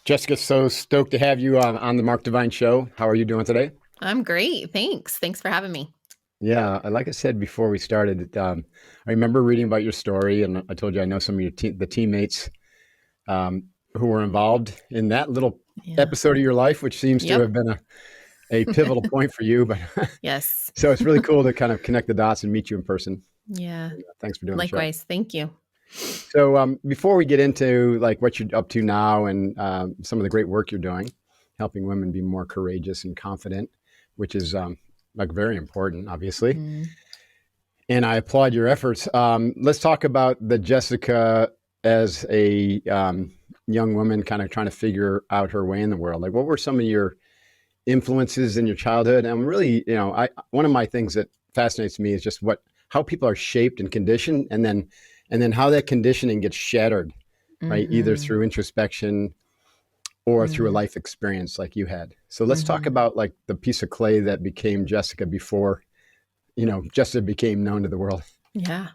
Jessica, so stoked to have you on the Mark Divine Show. How are you doing today? I'm great. Thanks. Thanks for having me. Yeah, like I said before we started, I remember reading about your story, and I told you I know some of the teammates who were involved in that little Yeah. episode of your life, which seems to Yep. have been a pivotal point for you. But Yes. so it's really cool to kind of connect the dots and meet you in person. Yeah. Thanks for doing the show. Likewise. Thank you. So before we get into like what you're up to now and some of the great work you're doing, helping women be more courageous and confident, which is like very important, obviously. Mm. And I applaud your efforts. Let's talk about the Jessica as a young woman, kind of trying to figure out her way in the world. Like, what were some of your influences in your childhood? And I'm really, one of my things that fascinates me is just how people are shaped and conditioned, and then how that conditioning gets shattered, right? Either Hmm. through introspection or through a Mm. life experience like you had. So let's talk Hmm. about like the piece of clay that became Jessica before, Jessica became known to the world. Yeah.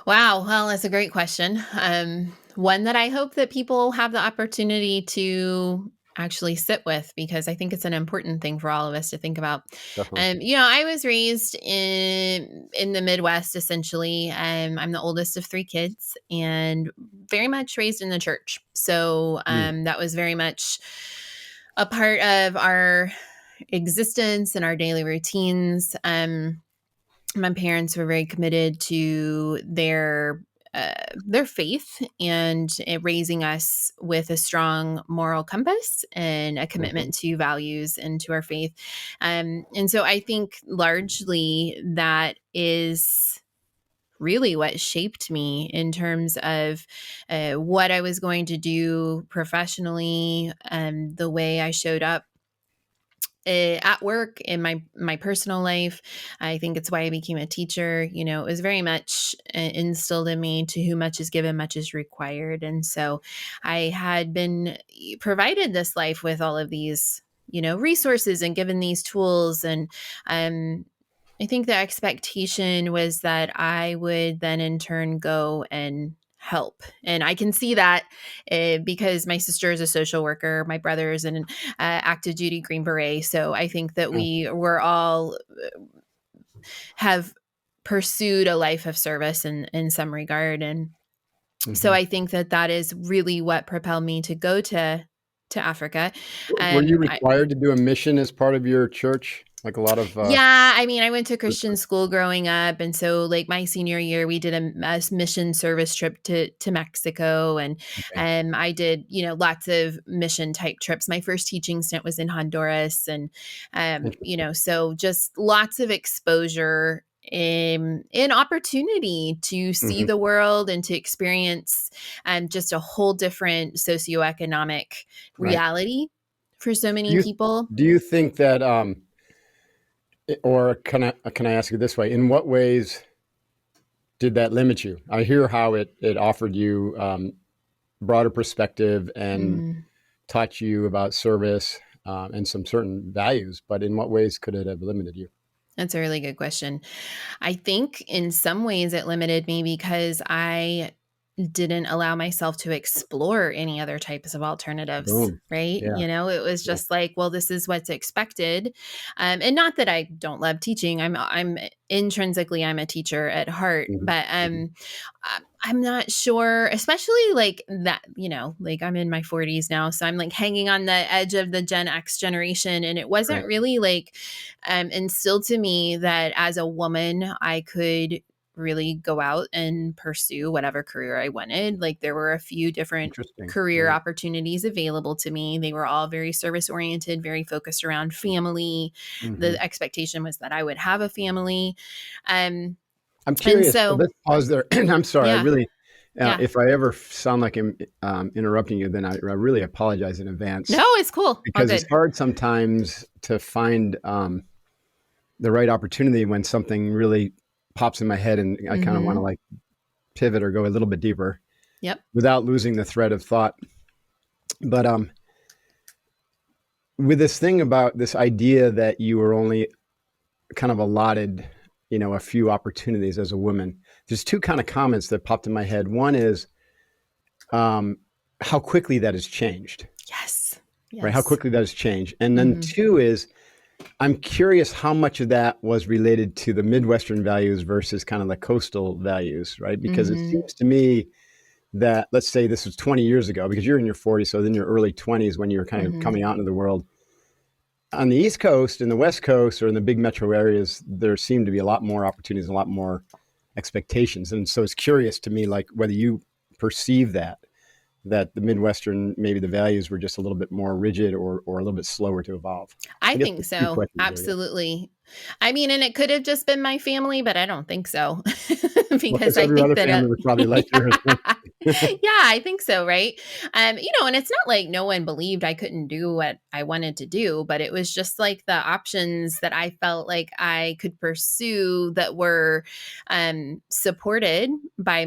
Wow. Well, that's a great question. One that I hope that people have the opportunity to actually sit with because I think it's an important thing for all of us to think about. Definitely. I was raised in the Midwest essentially. I'm the oldest of three kids and very much raised in the church. So Mm. that was very much a part of our existence and our daily routines. My parents were very committed to their faith and raising us with a strong moral compass and a Mhm. commitment to values and to our faith. And so I think largely that is really what shaped me in terms of what I was going to do professionally, the way I showed up at work in my personal life. I think it's why I became a teacher. It was very much instilled in me, to whom much is given much is required. And so I had been provided this life with all of these resources and given these tools. And um I think the expectation was that I would then in turn go and help. And I can see that because my sister is a social worker, my brother is an active duty Green Beret. So I think that Mm. we were all have pursued a life of service in some regard. And so Mhm. I think that that is really what propelled me to go to Africa. Were you I, required to do a mission as part of your church? Like a lot of Yeah, I mean, I went to Christian school growing up, and so like my senior year, we did a mission service trip to Mexico, and okay. I did lots of mission type trips. My first teaching stint was in Honduras, and Interesting. so just lots of exposure in opportunity to see Mhm. the world and to experience just a whole different socioeconomic Right. reality for so Do many you people. do you think that or can I ask you this way? In what ways did that limit you? I hear how it offered you broader perspective and Mm. taught you about service and some certain values, but in what ways could it have limited you? That's a really good question. I think in some ways it limited me because I didn't allow myself to explore any other types of alternatives, Boom. right? Yeah. It was Yeah. just like, well, this is what's expected. And not that I don't love teaching. I'm intrinsically I'm a teacher at heart, Mhm. but Mhm. I'm not sure, especially like that, like I'm in my 40s now, so I'm like hanging on the edge of the Gen X generation, and it wasn't Right. really like instilled to me that as a woman I could really go out and pursue whatever career I wanted. Like there were a few different Interesting. career Right. opportunities available to me. They were all very service oriented, very focused around family. Hmm. The expectation was that I would have a family. Um, I'm and curious. So so, let's pause there. I'm sorry. I yeah, really, yeah. if I ever sound like I'm interrupting you, then I really apologize in advance No, it's cool. All because it's good. hard sometimes to find the right opportunity when something really pops in my head and I kind of want to Mm-hmm. like pivot or go a little bit deeper Yep. without losing the thread of thought. But with this thing about this idea that you were only kind of allotted, a few opportunities as a woman, there's two kind of comments that popped in my head. One is, how quickly that has changed, Yes. right? How Yes. quickly that has changed. And then Hmm. two is, I'm curious how much of that was related to the Midwestern values versus kind of the coastal values, right? Because it Hmm. seems to me that, let's say this was 20 years ago, because you're in your 40s, so in your early 20s when you were kind of Hmm. coming out into the world. On the East Coast and the West Coast or in the big metro areas, there seemed to be a lot more opportunities, a lot more expectations. And so it's curious to me, like whether you perceive that the Midwestern, maybe the values were just a little bit more rigid or a little bit slower to evolve. I I guess think there's two so. questions there. Yeah. Absolutely. I mean, and it could have just been my family, but I don't think so. Well, Because because I every think other that, family was probably like yours. yeah, yeah, I think so. Right. And it's not like no one believed I couldn't do what I wanted to do, but it was just like the options that I felt like I could pursue that were supported by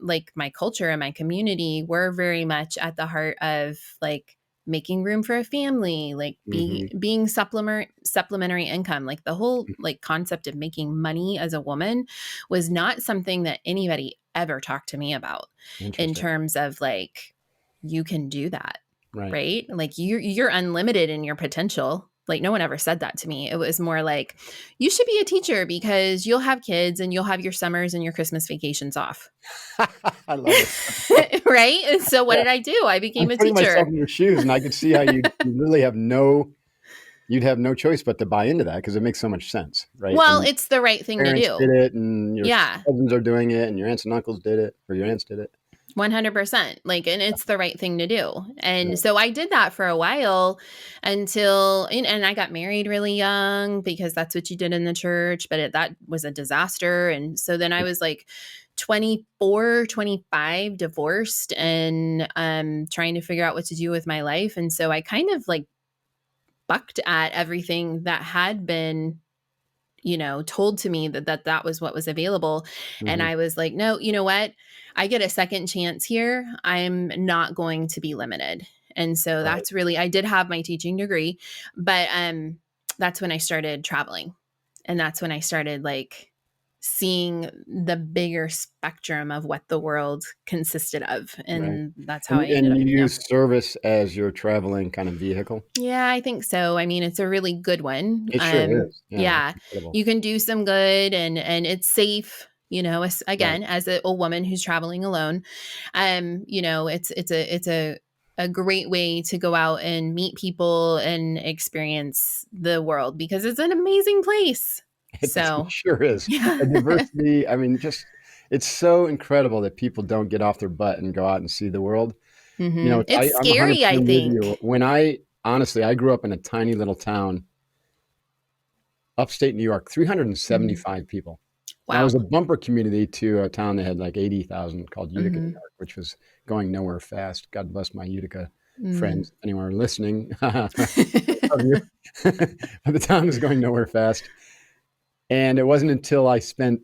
like my culture and my community were very much at the heart of like making room for a family, like Hmm. being supplementary income. Like the whole like concept of making money as a woman was not something that anybody ever talked to me about in Interesting. terms of like you can do that, Right. right? Like you're unlimited in your potential. Like no one ever said that to me. It was more like you should be a teacher because you'll have kids and you'll have your summers and your Christmas vacations off. I love it. Right? And so what Yeah. did I do? I I'm became a putting myself teacher. in your shoes, and I could see how you really you'd have no choice but to buy into that because it makes so much sense, right? Well, And it's the right thing to parents did do. it, and your Yeah. cousins are doing it, and your aunts and uncles did it, or your aunts did it. 100%. Like, and it's the right thing to do. And Right. so I did that for a while and I got married really young because that's what you did in the church, but that was a disaster. And so then I was like 24, 25, divorced and trying to figure out what to do with my life. And so I kind of like bucked at everything that had been told to me that was what was available. And Hmm. I was like, no, you know what? I get a second chance here. I'm not going to be limited. And so Right. I did have my teaching degree, but that's when I started traveling. And that's when I started like seeing the bigger spectrum of what the world consisted of. Right. And that's how And I ended up. you Yeah. use service as your traveling kind of vehicle? Yeah, I think so. I mean, it's a really good one. It sure is. Yeah, that's Yeah, incredible. you can do some good and it's safe, Right. again, as a woman who's traveling alone. It's a great way to go out and meet people and experience the world because it's an amazing place. It So, sure is. yeah. The diversity, I mean, just it's so incredible that people don't get off their butt and go out and see the world. It's I'm scary, I 100% with think. you. I grew up in a tiny little town, upstate New York, Mhm. 375 people. Now, it was Wow. a bumper community to a town that had like 80,000 called Utica, New Mhm. York, which was going nowhere fast. God bless my Utica Mm. friends, anyone listening. I love you. But the town is going nowhere fast. And it wasn't until I spent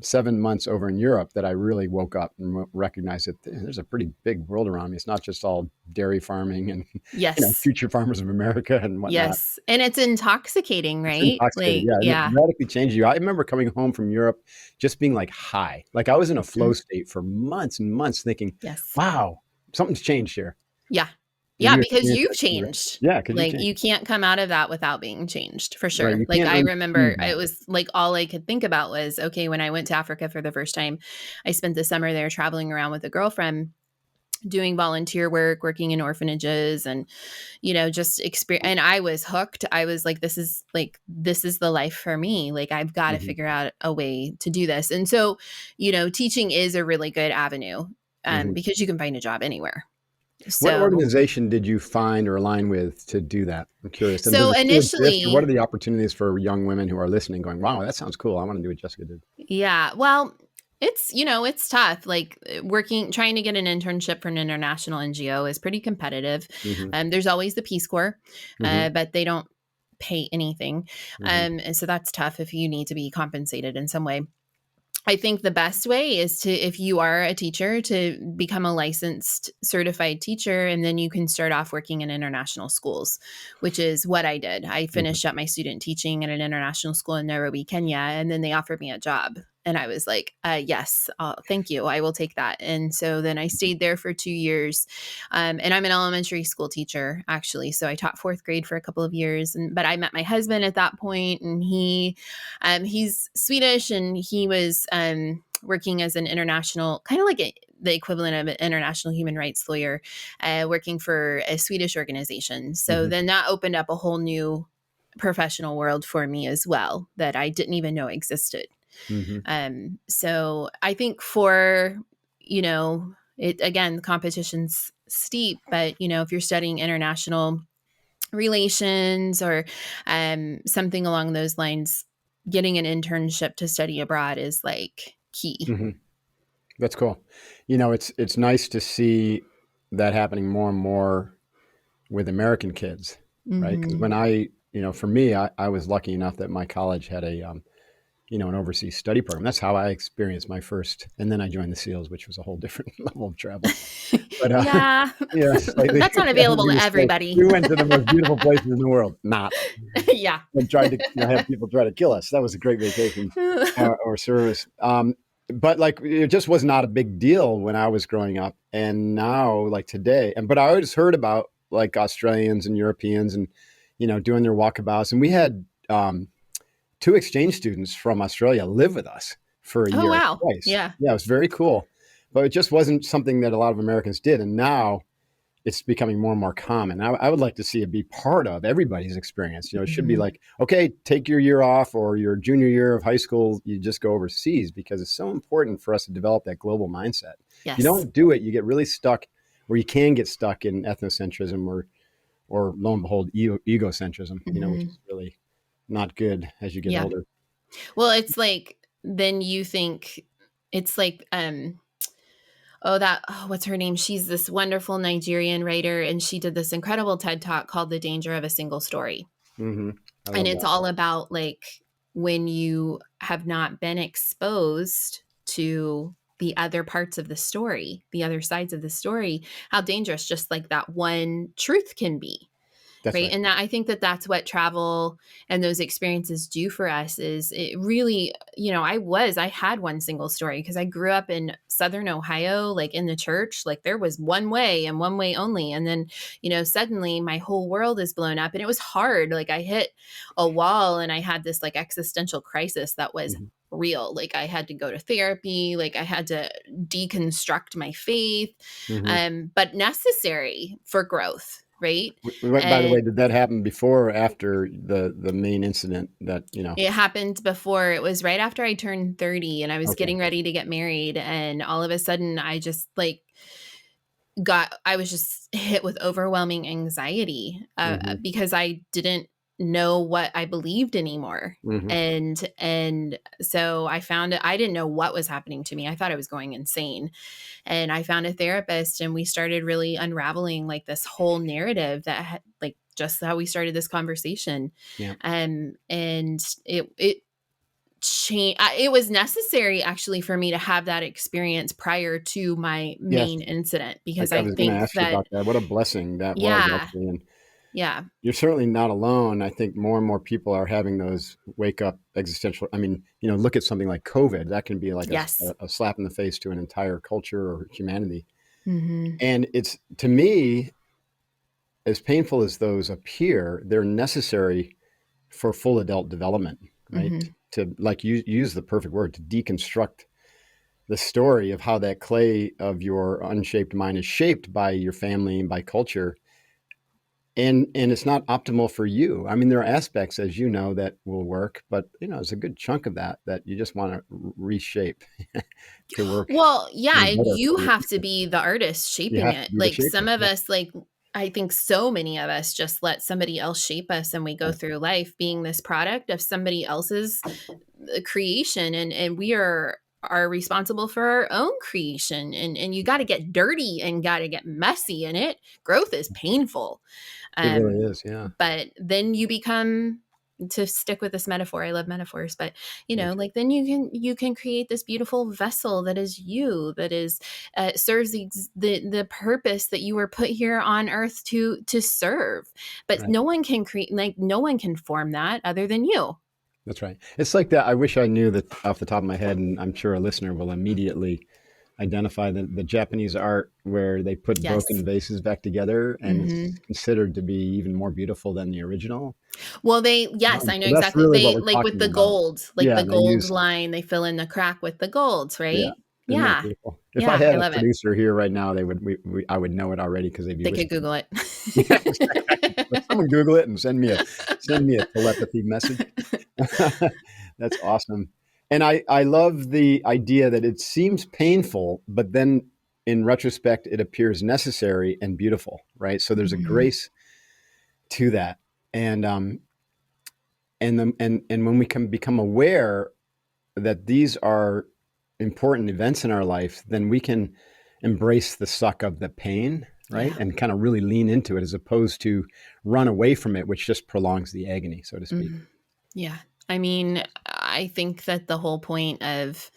7 months over in Europe that I really woke up and recognized that there's a pretty big world around me. It's not just all dairy farming and Yes. future farmers of America and whatnot. Yes, and it's intoxicating, It's right? intoxicating, Like, yeah, and it yeah. radically changes you. I remember coming home from Europe just being, like, high. Like, I was in a flow Mhm. state for months and months thinking, Yes. "Wow, something's changed here." Yeah. Did Yeah, you because experience you've that too, right? changed. Yeah, 'cause you Like, you changed, can't come out of that without being changed, for right? sure. You Like, can't I unsee remember that. it was, like, all I could think about was, okay, when I went to Africa for the first time, I spent the summer there traveling around with a girlfriend, doing volunteer work, working in orphanages, and, just experience. And I was hooked. I was like, this is the life for me. Like, I've gotta Mhm, figure out a way to do this. And so, teaching is a really good avenue, mhm. because you can find a job anywhere. What So organization did you find or align with to do that? I'm curious, and does so it still exist, or what are initially the opportunities for young women who are listening going, "Wow, that sounds cool. I wanna do what Jessica did." yeah, well, it's tough. Like trying to get an internship for an international NGO is pretty competitive. Mhm, There's always the Peace Corps, mhm, but they don't pay anything. mhm, And so that's tough if you need to be compensated in some way. I think the best way is if you are a teacher, to become a licensed certified teacher, and then you can start off working in international schools, which is what I did. I mhm. finished up my student teaching at an international school in Nairobi, Kenya, and then they offered me a job. And I was like, yes, thank you. I will take that. And so then I stayed there for 2 years. And I'm an elementary school teacher, actually. So I taught fourth grade for a couple of years. But I met my husband at that point, and he's Swedish, and he was working as an international, kind of like the equivalent of an international human rights lawyer, working for a Swedish organization. So then that opened up a whole new professional world for me as well that I didn't even know existed. Mm-hmm. So I think for, it again, the competition's steep, but if you're studying international relations or something along those lines, getting an internship to study abroad is like key. Mm-hmm. That's cool. It's nice to see that happening more and more with American kids, right? Because when for me, I was lucky enough that my college had an overseas study program. That's how I experienced my first, and then I joined the SEALs, which was a whole different level of travel. But Yeah, yeah, slightly. that's not available to everybody. We went to the most beautiful places in the world, not, Yeah. and tried to have people try to kill us. That was a great vacation or service. But like, it just was not a big deal when I was growing up, and now, like today, but I always heard about like Australians and Europeans, and doing their walkabouts, and we had 2 exchange students from Australia live with us for a Oh, year wow. twice. Yeah. Yeah, it was very cool, but it just wasn't something that a lot of Americans did, and now it's becoming more and more common. I would like to see it be part of everybody's experience. It should be like, okay, take your year off, or your junior year of high school, you just go overseas, because it's so important for us to develop that global mindset. If you Yes. don't do it, you get really stuck, or you can get stuck in ethnocentrism, or lo and behold, egocentrism, which is really not good as you get Yeah. older. Well, it's like, then you think it's like, what's her name? She's this wonderful Nigerian writer, and she did this incredible TED Talk called The Danger of a Single Story. Mm-hmm. I And love it's that. all about like when you have not been exposed to the other parts of the story, the other sides of the story, how dangerous just like that one truth can be. That's Right. right. And I think that that's what travel and those experiences do for us is it really, I had one single story because I grew up in Southern Ohio, like in the church, like there was one way and one way only. And then, suddenly my whole world is blown up, and it was hard. Like I hit a wall, and I had this like existential crisis that was Mm-hmm. real. Like I had to go to therapy, like I had to deconstruct my faith, Mm-hmm. but necessary for growth. Right. By the way, And did that happen before or after the main incident that, it happened before. It was right after I turned 30, and I was Okay. getting ready to get married. And all of a sudden, I just like I was just hit with overwhelming anxiety Mm-hmm. because I didn't know what I believed anymore. Mm-hmm. And so I found it, I didn't know what was happening to me. I thought I was going insane. And I found a therapist, and we started really unraveling like this whole narrative that like just how we started this conversation. Yeah. And it changed. It was necessary actually for me to have that experience prior to my Yes. main incident, because I I was going to think ask you that, about that. What a blessing that was, yeah, actually. And yeah, you're certainly not alone. I think more and more people are having those wake up existential. I mean, look at something like COVID. That can be like yes. a slap in the face to an entire culture or humanity. Mm-hmm. And it's, to me, as painful as those appear, they're necessary for full adult development, right? Mm-hmm. To, like, you use the perfect word, to deconstruct the story of how that clay of your unshaped mind is shaped by your family and by culture. And it's not optimal for you. I mean, there are aspects, as you know, that will work, but there's a good chunk of that you just want to reshape to work Well, yeah, better you for you. have to be the artist You shaping have to it. be the Like shaper. some of Yeah. us, like I think so many of us just let somebody else shape us, and we go Right. through life being this product of somebody else's creation, and we are responsible for our own creation, and you got to get dirty and got to get messy in it. Growth is painful. It really um is. Yeah. but then you become, to stick with this metaphor, I love metaphors, but That's like then you can create this beautiful vessel that is you, that is serves the purpose that you were put here on earth to serve. But right. no one can create, like no one can form that other than you. That's right. It's like that. I wish I knew that off the top of my head, and I'm sure a listener will immediately identify the Japanese art where they put Yes. broken vases back together, and it's Hmm. considered to be even more beautiful than the original. Well, yes, I know So that's exactly. really what They we're like with talking the about. gold, like Yeah, the and they gold use line, they fill in the crack with the golds, yeah. right? Isn't that Yeah. beautiful? If I Yeah, had I a love it. producer here right now, they would I would know it already because they'd be They could whispering. Google it. Yeah, exactly. Someone Google it and send me a telepathy message. That's awesome. And I love the idea that it seems painful, but then in retrospect, it appears necessary and beautiful, right? So there's a Mhm. grace to that. And and when we can become aware that these are important events in our life, then we can embrace the suck of the pain, right? Yeah. And kind of really lean into it as opposed to run away from it, which just prolongs the agony, so to speak. Mhm. Yeah. I mean, I think that the whole point of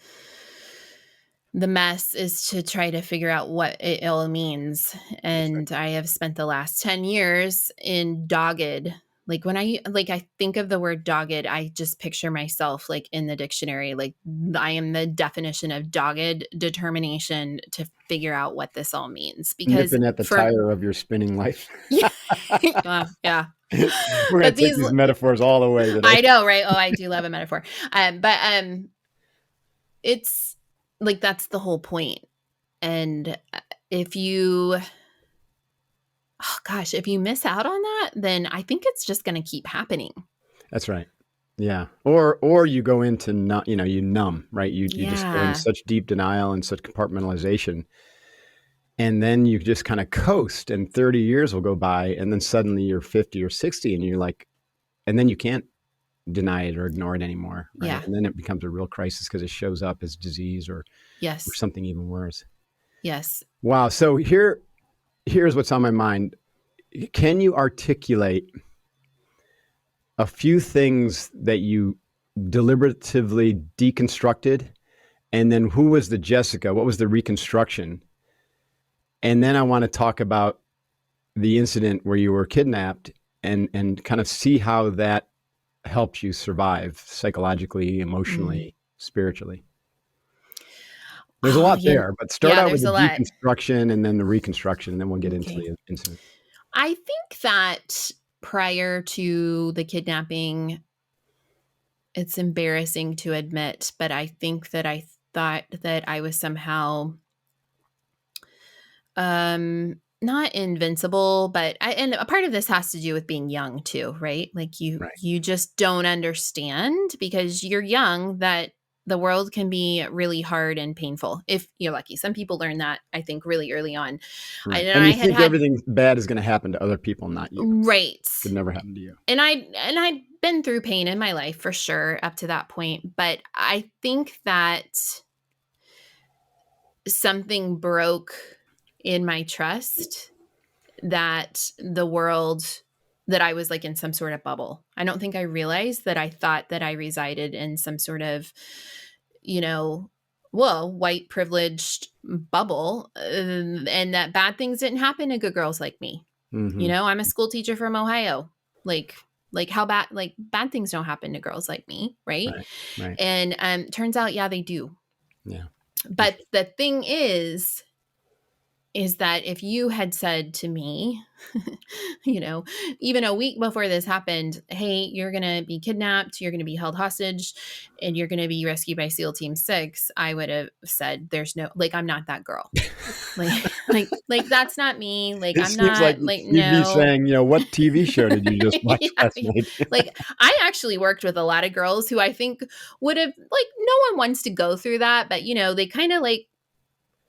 the mess is to try to figure out what it all means. That's right. And I have spent the last 10 years in dogged. Like when I think of the word dogged, I just picture myself like in the dictionary. Like I am the definition of dogged determination to figure out what this all means. Because Nipping at the for tire of your spinning life. yeah, yeah. We're going But to take these these metaphors all the way today. I know, right? Oh, I do love a metaphor. But it's like that's the whole point. And if you oh gosh, if you miss out on that, then I think it's just going to keep happening. That's right. Yeah. Or you go into not, you numb, right? You just go into Yeah. such deep denial and such compartmentalization. And then you just kind of coast and 30 years will go by and then suddenly you're 50 or 60 and you're like, and then you can't deny it or ignore it anymore, right? Yeah. And then it becomes a real crisis because it shows up as disease or Yes. something even worse. Yes. Wow. So here's what's on my mind. Can you articulate a few things that you deliberatively deconstructed? And then who was the Jessica? What was the reconstruction? And then I want to talk about the incident where you were kidnapped and kind of see how that helped you survive psychologically, Mm. emotionally, spiritually. There's a Oh, lot yeah. there, but start Yeah, out with there's the a lot. deconstruction and then the reconstruction, and then we'll get into Okay. the incident. I think that prior to the kidnapping, it's embarrassing to admit, but I think that I thought that I was somehow not invincible, but and a part of this has to do with being young too, right? Like Right. you just don't understand because you're young that the world can be really hard and painful if you're lucky. Some people learn that I think really early on. Right. And And you I think had everything bad is going to happen to other people, not you. right. Could never happen to you. And I'd been through pain in my life for sure up to that point, but I think that something broke in my trust that the world that I was like in some sort of bubble. I don't think I realized that I thought that I resided in some sort of, you know, well, white privileged bubble and that bad things didn't happen to good girls like me. Mm-hmm. I'm a school teacher from Ohio. Like how bad things don't happen to girls like me, right? Right. Right. And turns out yeah, they do. Yeah. But the thing is that if you had said to me, you know, even a week before this happened, hey, you're going to be kidnapped, you're going to be held hostage, and you're going to be rescued by SEAL Team 6, I would have said, there's no, like, I'm not that girl. Like that's not me. Like, It I'm seems like not, like, you'd be no. saying, what TV show did you just watch Yeah, last night? like, I actually worked with a lot of girls who I think would have, like, no one wants to go through that, but, they kind of like,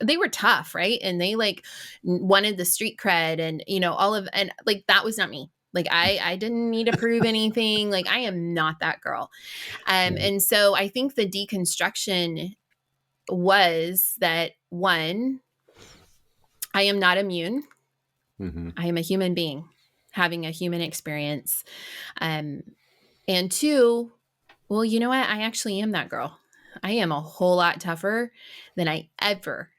they were tough, right? And they like wanted the street cred and and like that was not me. Like I didn't need to prove anything. Like I am not that girl. Right. And so I think the deconstruction was that one, I am not immune. Mm-hmm. I am a human being having a human experience. Um, and two, well, you know what? I actually am that girl. I am a whole lot tougher than I ever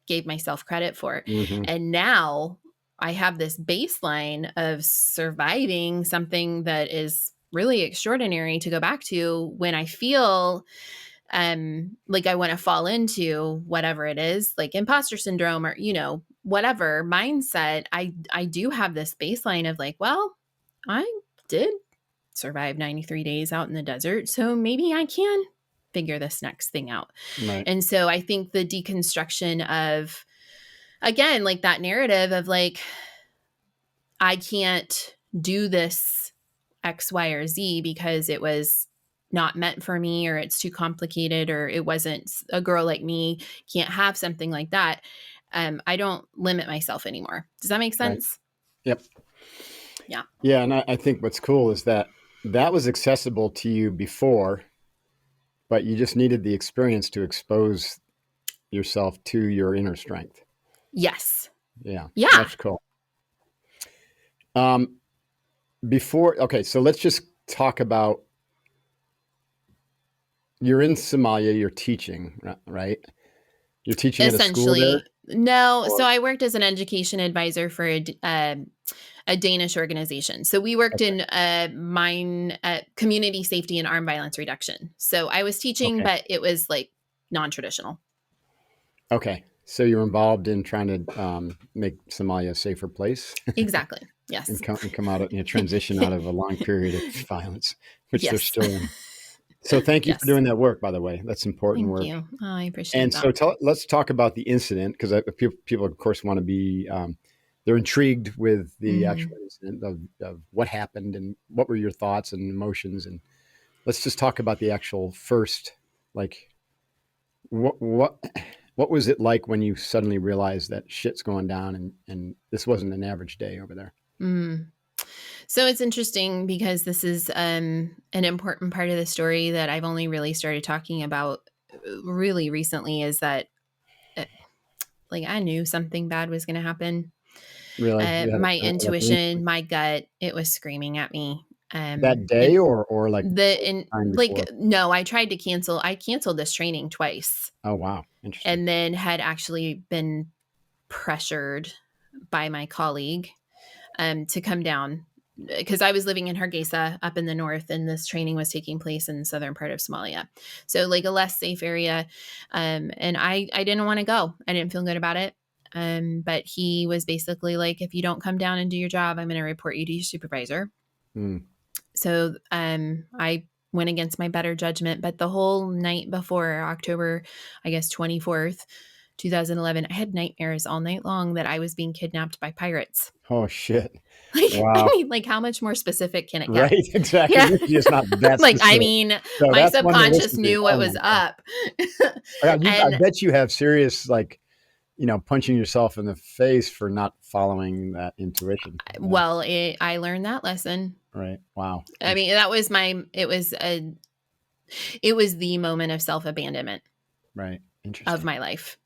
gave myself credit for. Mm-hmm. And now I have this baseline of surviving something that is really extraordinary to go back to when I feel like I want to fall into whatever it is, like imposter syndrome or, whatever mindset. I do have this baseline of like, well, I did survive 93 days out in the desert, so maybe I can figure this next thing out. Right. And so I think the deconstruction of, again, like that narrative of like, I can't do this X, Y, or Z because it was not meant for me, or it's too complicated, or it wasn't, a girl like me can't have something like that. I don't limit myself anymore. Does that make Right. sense? Yep. Yeah. Yeah. And I think what's cool is that was accessible to you before, but you just needed the experience to expose yourself to your inner strength. Yes. Yeah. Yeah. That's cool. Okay. So let's just talk about, you're in Somalia, you're teaching, right? You're teaching at a school there? Essentially. No. So Or, I worked as an education advisor for a Danish organization. So we worked okay. in community safety and armed violence reduction. So I was teaching, Okay. but it was like non-traditional. Okay. So you're involved in trying to make Somalia a safer place Exactly. Yes. and come out of, transition out of a long period of violence, which they're Yes. still in. So thank you for Yes. doing that work, by the way. That's important Thank work. you. Oh, I appreciate And that. so let's talk about the incident, because people, of course, want to be, they're intrigued with the Mm-hmm. actual incident of what happened and what were your thoughts and emotions. And let's just talk about the actual first, like, what what was it like when you suddenly realized that shit's going down and this wasn't an average day over there? Mm. So it's interesting because this is an important part of the story that I've only really started talking about really recently, is that uh, like I knew something bad was going to happen. Really? You had My like an intuition, inkling my gut, it was screaming at me. that day, And or like the in time like before? no, I canceled this training twice, Oh, wow. Interesting. and then had actually been pressured by my colleague to come down because I was living in Hargeisa up in the north, and this training was taking place in the southern part of Somalia. So like a less safe area. And I didn't want to go. I didn't feel good about it. But he was basically like, if you don't come down and do your job, I'm going to report you to your supervisor. Mm. So I went against my better judgment. But the whole night before October, I guess 24th, 2011, I had nightmares all night long that I was being kidnapped by pirates. Oh, shit. Like, I Wow. mean, like, how much more specific can it get? Right. Exactly. Yeah. Usually it's not that Like, I specific. mean, So my that's one to subconscious listen to. knew what Oh was my God. up. I And bet you have serious, like, punching yourself in the face for not following that intuition. Yeah. well, I learned that lesson. Right. Wow. I mean, that was it was the moment of self-abandonment Right. of Interesting. my life.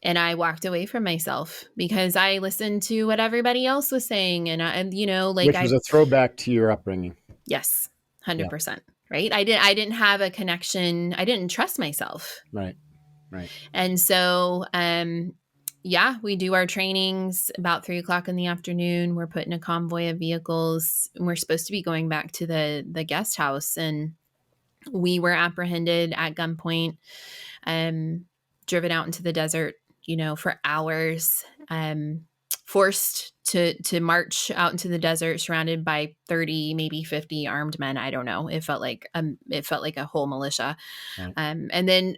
And I walked away from myself because I listened to what everybody else was saying. And like Which was a throwback to your upbringing. yes, Yeah. 100%. Right. I didn't have a connection. I didn't trust myself. Right. Right. And so, yeah, we do our trainings about 3 o'clock in the afternoon. We're put in a convoy of vehicles, and we're supposed to be going back to the guest house. And we were apprehended at gunpoint, driven out into the desert, for hours, forced to march out into the desert, surrounded by 30, maybe 50 armed men. I don't know. It felt like a whole militia, Right. and then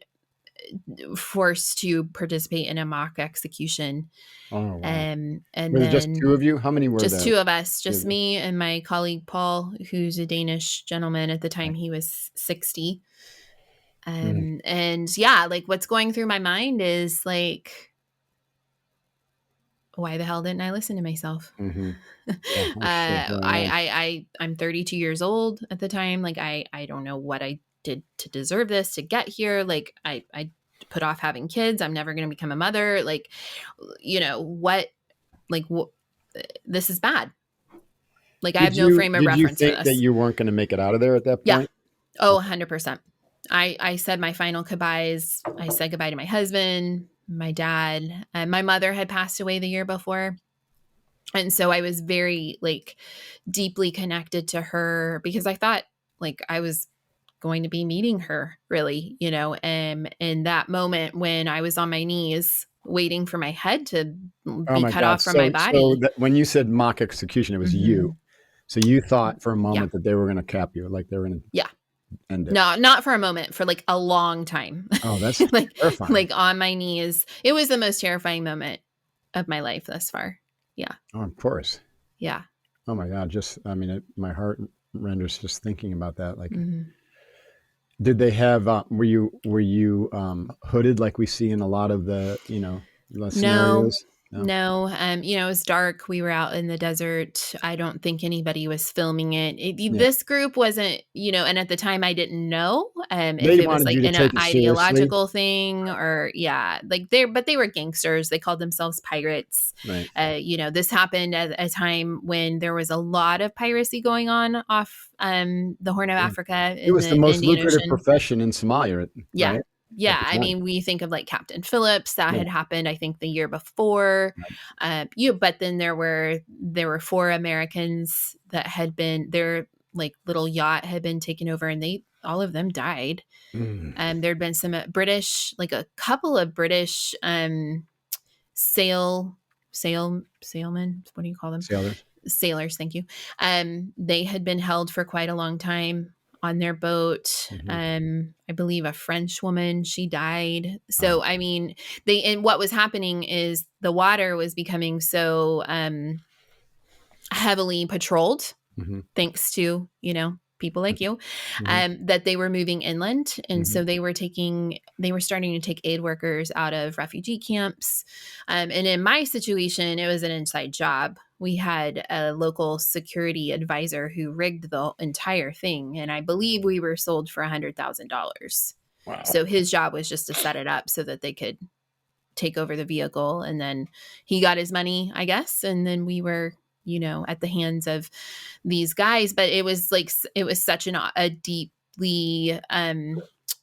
forced to participate in a mock execution. Oh, wow. And Was it just then two of you? How many were just there? two of us, Two of just you. me and my colleague Paul, who's a Danish gentleman. At the time, Right. he was 60. Mm. And yeah, like what's going through my mind is like, why the hell didn't I listen to myself? Mm-hmm. Yeah. Oh, shit. Yeah. Right. I'm 32 years old at the time. Like I don't know what I did to deserve this, to get here. Like I put off having kids. I'm never going to become a mother. Like, what, like what, this is bad. Like I have no frame of Did you reference for think that this. you weren't going to make it out of there at that Yeah. point? Oh, Okay. 100%. I said my final goodbyes. I said goodbye to my husband, my dad. My mother had passed away the year before. And so I was very like deeply connected to her because I thought like I was going to be meeting her really, in that moment when I was on my knees waiting for my head to Oh be my cut God. off from my So body. that when you said mock execution, it was you. Hmm. So you thought for a Yeah. moment that they were going to cap you, like they were going Yeah. to end it. No, not for a moment, for like a long time. Oh, that's like terrifying. like on my knees. It was the most terrifying moment of my life thus far. Yeah. Oh, of course. Yeah. Oh my God. My heart renders just thinking about that. Like, Hmm. did they have, were you hooded like we see in a lot of the No, scenarios? No. no. It was dark. We were out in the desert. I don't think anybody was filming it. Yeah. This group wasn't, and at the time I didn't know if They it was wanted like you to in an take it seriously. ideological thing or yeah, like but they were gangsters. They called themselves pirates. Right. This happened at a time when there was a lot of piracy going on off the Horn of Yeah. Africa It in was the the most Indian lucrative Ocean. profession in Somalia, Yeah. right? At Yeah. the I time. mean, we think of like Captain Phillips that Right. had happened, I think, the year before. Right. But then there were four Americans that had been their like little yacht had been taken over, and they all of them died. Mm. There'd been some British, like a couple of British sailmen. What do you call them? Sailors. Sailors, thank you. They had been held for quite a long time on their boat. Hmm. I believe a French woman, she died. Wow. So I mean, and what was happening is the water was becoming so heavily patrolled Hmm. thanks to people like you, Hmm. that they were moving inland, and Hmm. so they were starting to take aid workers out of refugee camps. And in my situation, it was an inside job. We had a local security advisor who rigged the entire thing, and I believe we were sold for $100,000. Wow. So his job was just to set it up so that they could take over the vehicle, and then he got his money, I guess, and then we were at the hands of these guys. But it was like it was such a deeply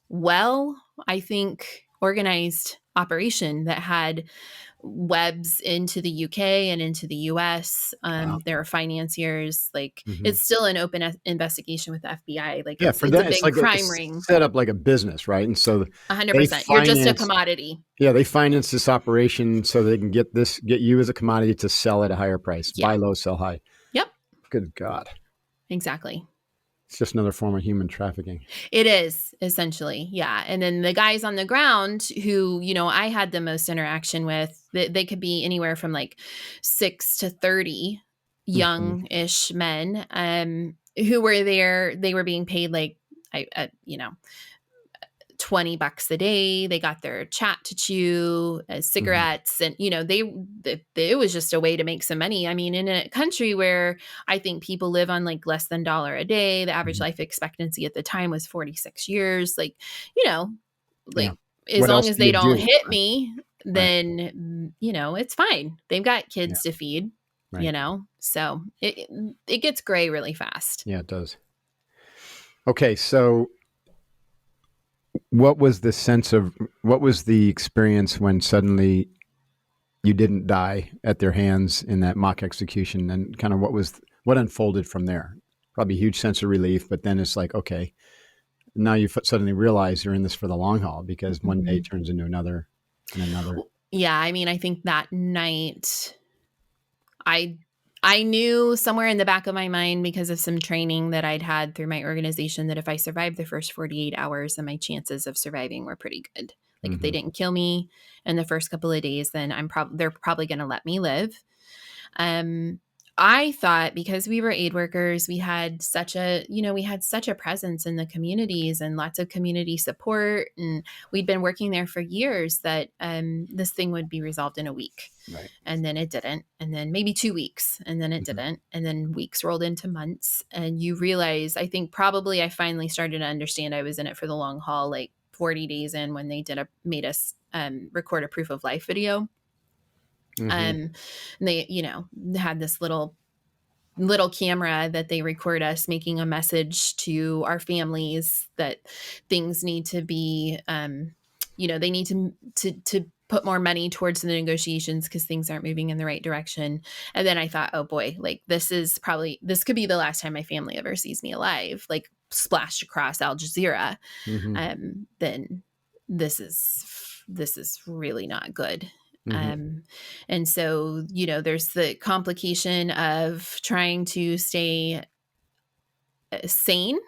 well, I think, organized operation that had webs into the UK and into the US. Wow. There are financiers. Like Hmm. it's still an open investigation with the FBI. Like Yeah, it's for it's a them, it's big like crime it's ring. set up like a business, right? And so they 100%. You're just a finance, commodity. yeah, they finance this operation so they can get you as a commodity to sell at a higher price, Yeah. buy low, sell high. Yep. Good God, Exactly. it's just another form of human trafficking. It is essentially, yeah. And then the guys on the ground who, I had the most interaction with, they could be anywhere from like 6 to 30 Hmm. young-ish men, who were there. They were being paid like, I 20 bucks a day. They got their chat to chew, Hmm. cigarettes, and it was just a way to make some money. I mean, in a country where I think people live on like less than $1 a day, the average Hmm. life expectancy at the time was 46 years. Like, you know, Yeah. like as What long else as do they you don't do? hit Right. me, Right. then it's fine. They've got Yeah. kids to feed. Right. So it gets gray really fast. Yeah, it does. Okay, so what was the experience when suddenly you didn't die at their hands in that mock execution, and kind of what unfolded from there? Probably a huge sense of relief, but then it's like, okay, now you suddenly realize you're in this for the long haul because one day Mhm. turns into another and another. Yeah, I mean, I think that night I I knew somewhere in the back of my mind because of some training that I'd had through my organization that if I survived the first 48 hours, then my chances of surviving were pretty good. Like if they Hmm. didn't kill me in the first couple of days, then they're probably going to let me live. Um, I thought because we were aid workers, we had such a presence in the communities and lots of community support, and we'd been working there for years that this thing would be resolved in a week. Right. And then it didn't, and then maybe 2 weeks, and then it Hmm. didn't, and then weeks rolled into months, and you realize, I think probably I finally started to understand I was in it for the long haul, like 40 days in when they made us record a proof of life video. Hmm. And they, had this little camera that they record us making a message to our families that things need to be, they need to put more money towards the negotiations because things aren't moving in the right direction. And then I thought, oh boy, like this could be the last time my family ever sees me alive, like splashed across Al Jazeera. Mm-hmm. Then this is really not good. Mm-hmm. And so, there's the complication of trying to stay sane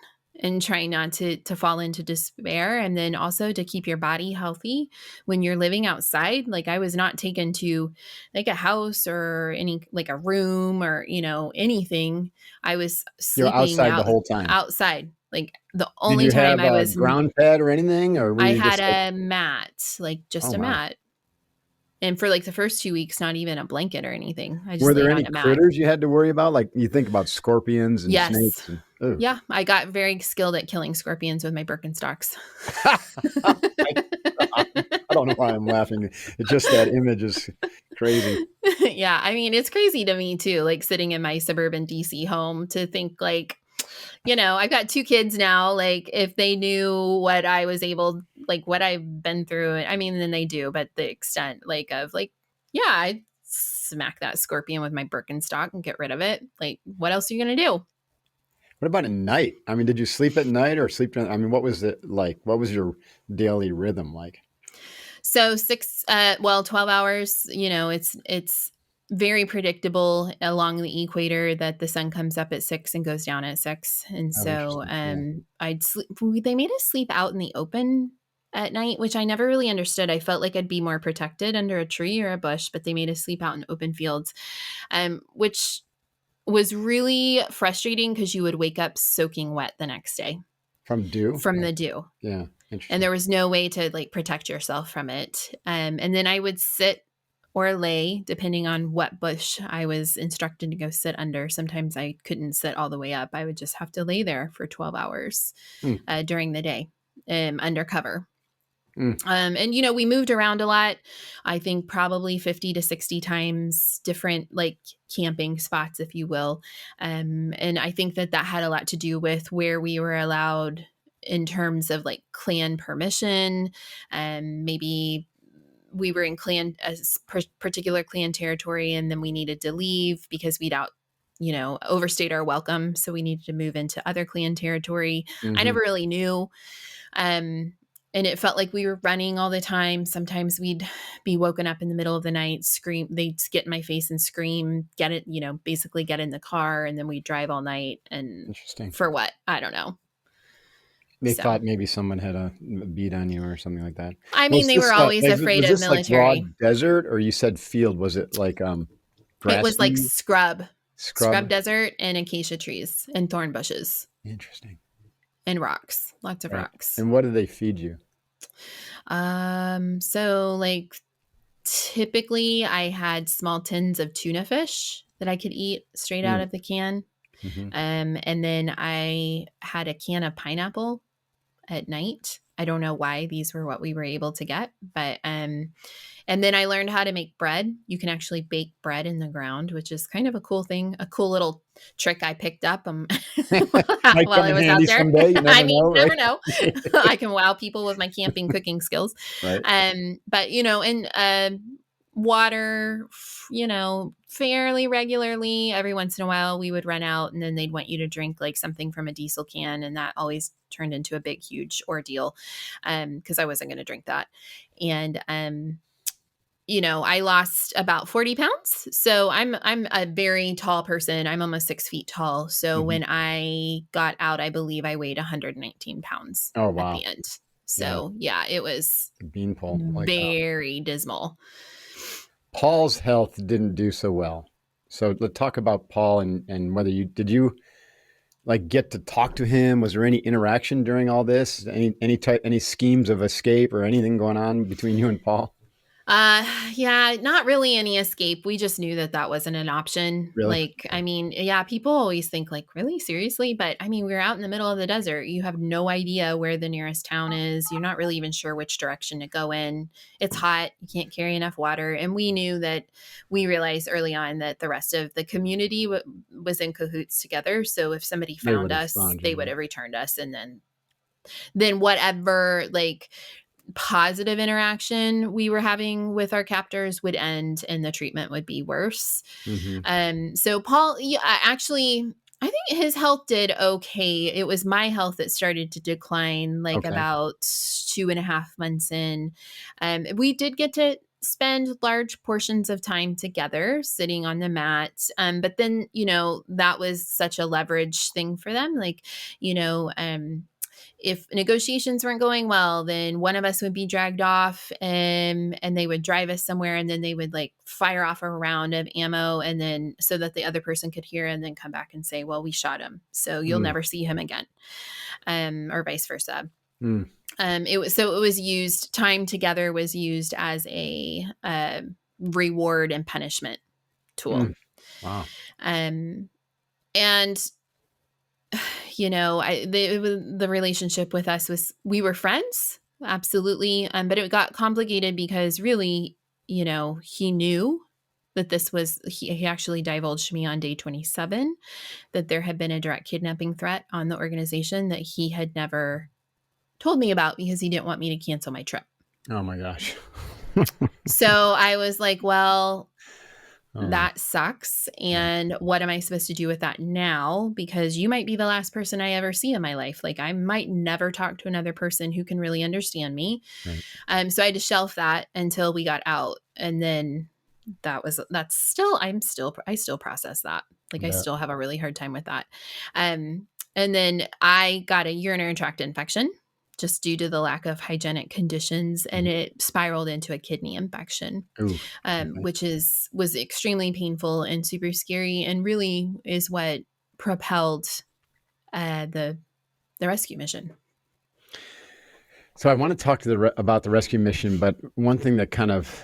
and trying not to fall into despair, and then also to keep your body healthy when you're living outside. Like I was not taken to like a house or any like a room or anything. I was You're sleeping outside the whole time. outside. Like the Did only you time have I a was ground pad or anything, or were I you had just like, a mat, like oh just a my? mat. And for like the first 2 weeks, not even a blanket or anything. I just Were there laid any on a mat. critters you had to worry about? Like you think about scorpions and Yes. snakes and oh. Yeah, I got very skilled at killing scorpions with my Birkenstocks. I don't know why I'm laughing. It's just that image is crazy. Yeah, I mean, it's crazy to me too, like sitting in my suburban DC home to think like, I've got 2 kids now, like if they knew what I was like what I've been through, I mean, then they do, but the extent like of like, yeah, I smack that scorpion with my Birkenstock and get rid of it. Like, what else are you going to do? What about at night? I mean, did you sleep at night or sleep? I mean, what was it like? What was your daily rhythm like? So 12 hours, it's very predictable along the equator that the sun comes up at 6 and goes down at 6. And Oh, so interesting. Yeah. I'd sleep, they made us sleep out in the open at night, which I never really understood. I felt like I'd be more protected under a tree or a bush, but they made us sleep out in open fields, which was really frustrating because you would wake up soaking wet the next day From dew? from Like, the dew. yeah, And interesting. there was no way to like protect yourself from it. And then I would sit or lay, depending on what bush I was instructed to go sit under. Sometimes I couldn't sit all the way up. I would just have to lay there for 12 hours Mm, during the day under cover. mm. And we moved around a lot. I think probably 50 to 60 times, different like camping spots, if you will. And I think that had a lot to do with where we were allowed in terms of like clan permission. And maybe we were in particular clan territory, and then we needed to leave because we'd overstayed our welcome. So we needed to move into other clan territory. I Hmm. never really knew. And it felt like we were running all the time. Sometimes we'd be woken up in the middle of the night, scream. They'd get in my face and scream, get it, basically get in the car, and then we'd drive all night. And Interesting. for what? I don't know. They So, thought maybe someone had a beat on you or something like that. I mean, they were always Like, afraid was of this like raw military. desert or you said field? Was it like It was like grassy scrub scrub? desert and acacia trees and thorn bushes Interesting. and rocks, lots of Right. rocks. And what did they feed you? So like typically I had small tins of tuna fish that I could eat straight out Mm, of the can. hmm. And then I had a can of pineapple at night. I don't know why these were what we were able to get, but and then I learned how to make bread. You can actually bake bread in the ground, which is kind of a cool thing, a cool little trick I picked up Might while come I in was out handy there. someday. You I never mean, know, right? never know. I can wow people with my camping cooking skills. Right. But and water, fairly regularly. Every once in a while, we would run out, and then they'd want you to drink like something from a diesel can, and that always turned into a big, huge ordeal, because I wasn't going to drink that. And I lost about 40 pounds. So I'm a very tall person. I'm almost 6 feet tall. So Hmm. when I got out, I believe I weighed 119 pounds Oh, at wow. the end. Yeah. So yeah, it was Beanpole. Like very dismal. Paul's health didn't do so well. So let's talk about Paul and whether did you like get to talk to him? Was there any interaction during all this? Any schemes of escape or anything going on between you and Paul? Yeah, not really any escape. We just knew that wasn't an option. Really? Like, I mean, yeah, people always think like, really, seriously? But I mean, we're out in the middle of the desert. You have no idea where the nearest town is. You're not really even sure which direction to go in. It's hot. You can't carry enough water. And we realized early on that the rest of the community was in cahoots together. So if somebody They found would have us, found they you. would have returned us. And then whatever, like, positive interaction we were having with our captors would end and the treatment would be worse. Mm-hmm. So Paul, yeah, actually, I think his health did okay. It was my health that started to decline like Okay. about 2.5 months in. We did get to spend large portions of time together sitting on the mat. But then, that was such a leverage thing for them. Like, if negotiations weren't going well, then one of us would be dragged off and they would drive us somewhere, and then they would like fire off a round of ammo, and then so that the other person could hear and then come back and say, well, we shot him, so you'll Mm. never see him again, or vice versa. Mm. It was used, time together was used as a reward and punishment tool. Mm. Wow. And the relationship with us we were friends, absolutely. But it got complicated because really, he knew that he actually divulged to me on day 27 that there had been a direct kidnapping threat on the organization that he had never told me about because he didn't want me to cancel my trip. Oh my gosh. So I was like, well, Oh, that sucks. yeah. And what am I supposed to do with that now? Because you might be the last person I ever see in my life. Like, I might never talk to another person who can really understand me. Right. So I had to shelf that until we got out. And then I still process that. Like, I But, still have a really hard time with that. And then I got a urinary tract infection just due to the lack of hygienic conditions, and it spiraled into a kidney infection, ooh. Okay. which was extremely painful and super scary, and really is what propelled the rescue mission. So I want to talk to about the rescue mission, but one thing that kind of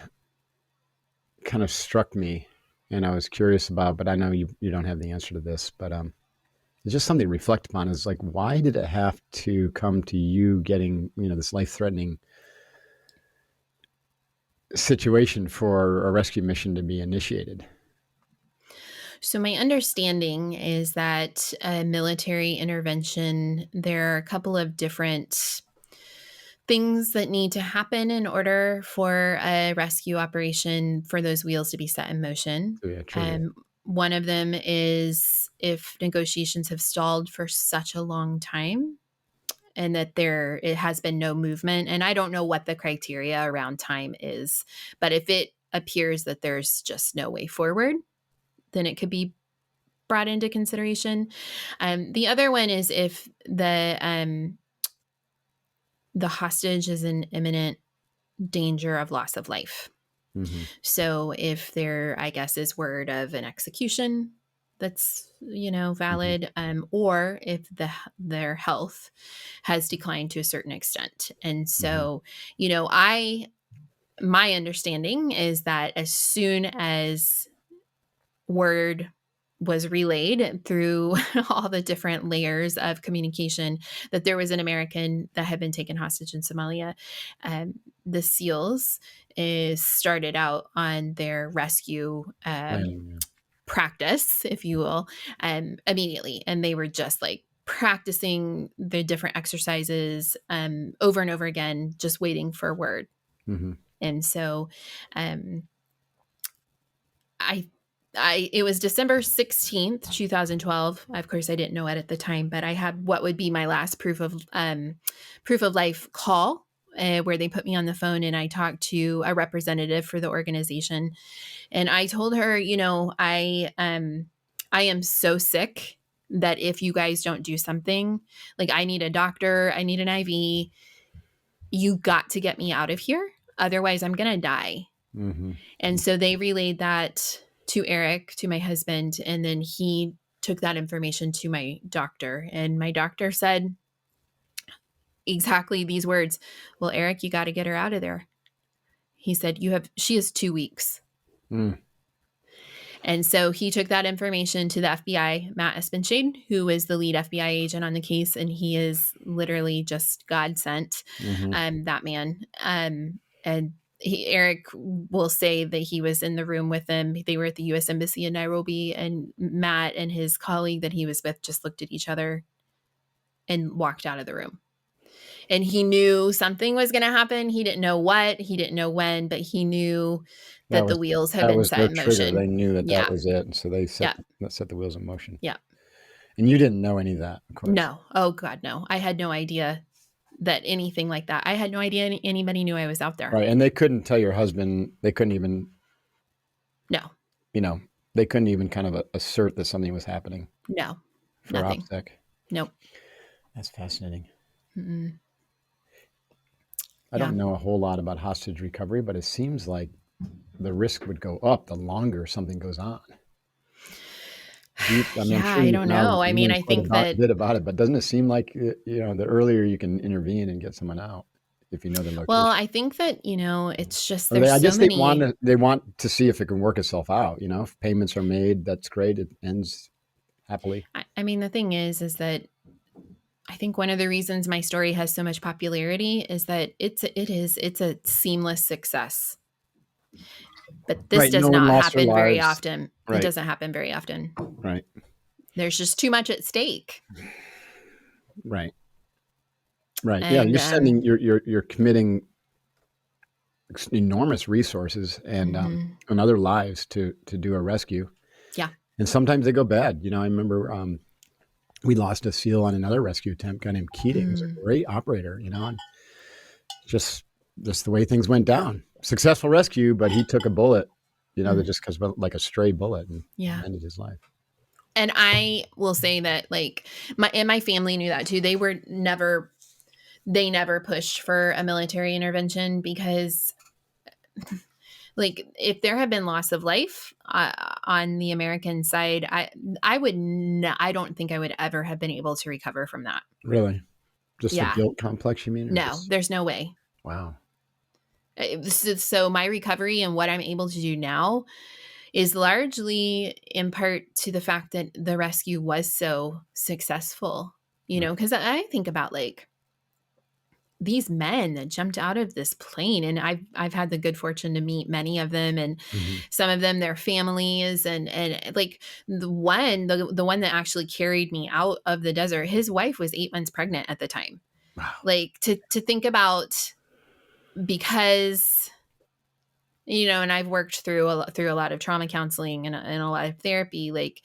struck me, and I was curious about, but I know you don't have the answer to this, but it's just something to reflect upon. Is like, why did it have to come to you getting this life threatening situation for a rescue mission to be initiated? So my understanding is that a military intervention, there are a couple of different things that need to happen in order for a rescue operation for those wheels to be set in motion. So yeah, trigger. One of them is if negotiations have stalled for such a long time and that it has been no movement. And I don't know what the criteria around time is, but if it appears that there's just no way forward, then it could be brought into consideration. The other one is if the hostage is in imminent danger of loss of life. Mm-hmm. So if there, I guess, is word of an execution that's Mm-hmm. valid, or if their health has declined to a certain extent. And Mm-hmm. so, my understanding is that as soon as word was relayed through all the different layers of communication that there was an American that had been taken hostage in Somalia, the SEALs started out on their rescue Planning. practice, if you will, immediately. And they were just like practicing the different exercises over and over again, just waiting for word. Yeah. Mm-hmm. And so um, I it was December 16th, 2012. Of course, I didn't know it at the time, but I had what would be my last proof of life call, where they put me on the phone and I talked to a representative for the organization. And I told her, I am so sick that if you guys don't do something, like I need a doctor, I need an IV, you got to get me out of here. Otherwise, I'm going to die. Mm-hmm. And so they relayed that to Eric, to my husband, and then he took that information to my doctor. And my doctor said exactly these words: well, Eric, you got to get her out of there. He said, she has 2 weeks. Mm. And so he took that information to the FBI, Matt Espenshade, who is the lead FBI agent on the case. And he is literally just God sent, Mm-hmm. that man. And Eric will say that he was in the room with them. They were at the U.S. Embassy in Nairobi, and Matt and his colleague that he was with just looked at each other and walked out of the room. And he knew something was going to happen. He didn't know what, he didn't know when, but he knew That that the was wheels had that been was set their in trigger. They motion. knew that that Yeah. was it, and so they Yeah. set the wheels in motion. Yeah. And you didn't know any of that, of course. No. Oh God, no. I had no idea that anything like that. I had no idea anybody knew I was out there. Right. And they couldn't tell your husband, they couldn't even, No. you know, they couldn't even kind of assert that something was happening No. for Nothing. OPSEC. Nope. That's fascinating. Mm-mm. I Yeah. don't know a whole lot about hostage recovery, but it seems like the risk would go up the longer something goes on. I mean, I'm Yeah, sure I you've don't now know. I mean, learned I quite a think that bit about it, but doesn't it seem like, the earlier you can intervene and get someone out if you know their well, location? I think that, it's just Or there's I so guess they many. want to see if it can work itself out. If payments are made, that's great. It ends happily. I mean, the thing is that I think one of the reasons my story has so much popularity is that it's a seamless success. But this Right. does No one not lost their happen very lives. often. It Right. doesn't happen very often. Right. There's just too much at stake. Right. Right. Yeah. And You're committing enormous resources mhm. and other lives to do a rescue. Yeah. And sometimes they go bad. I remember we lost a SEAL on another rescue attempt. A guy named Keating was Mm, a great operator. And just the way things went down. Successful rescue, but he took a bullet. That mm, just because like a stray bullet and yeah. ended his life. And I will say that like my family knew that too. They never pushed for a military intervention because like if there had been loss of life on the American side, I don't think I would ever have been able to recover from that. Really, just the Yeah. guilt complex. You mean, or No, just there's no way. wow? So my recovery and what I'm able to do now is largely in part to the fact that the rescue was so successful, Right. because I think about like these men that jumped out of this plane, and I've had the good fortune to meet many of them, and Mm-hmm. some of them their families, and like the one that actually carried me out of the desert, his wife was 8 months pregnant at the time. Wow. Like to think about, because and I've worked through a lot of trauma counseling and a lot of therapy. Like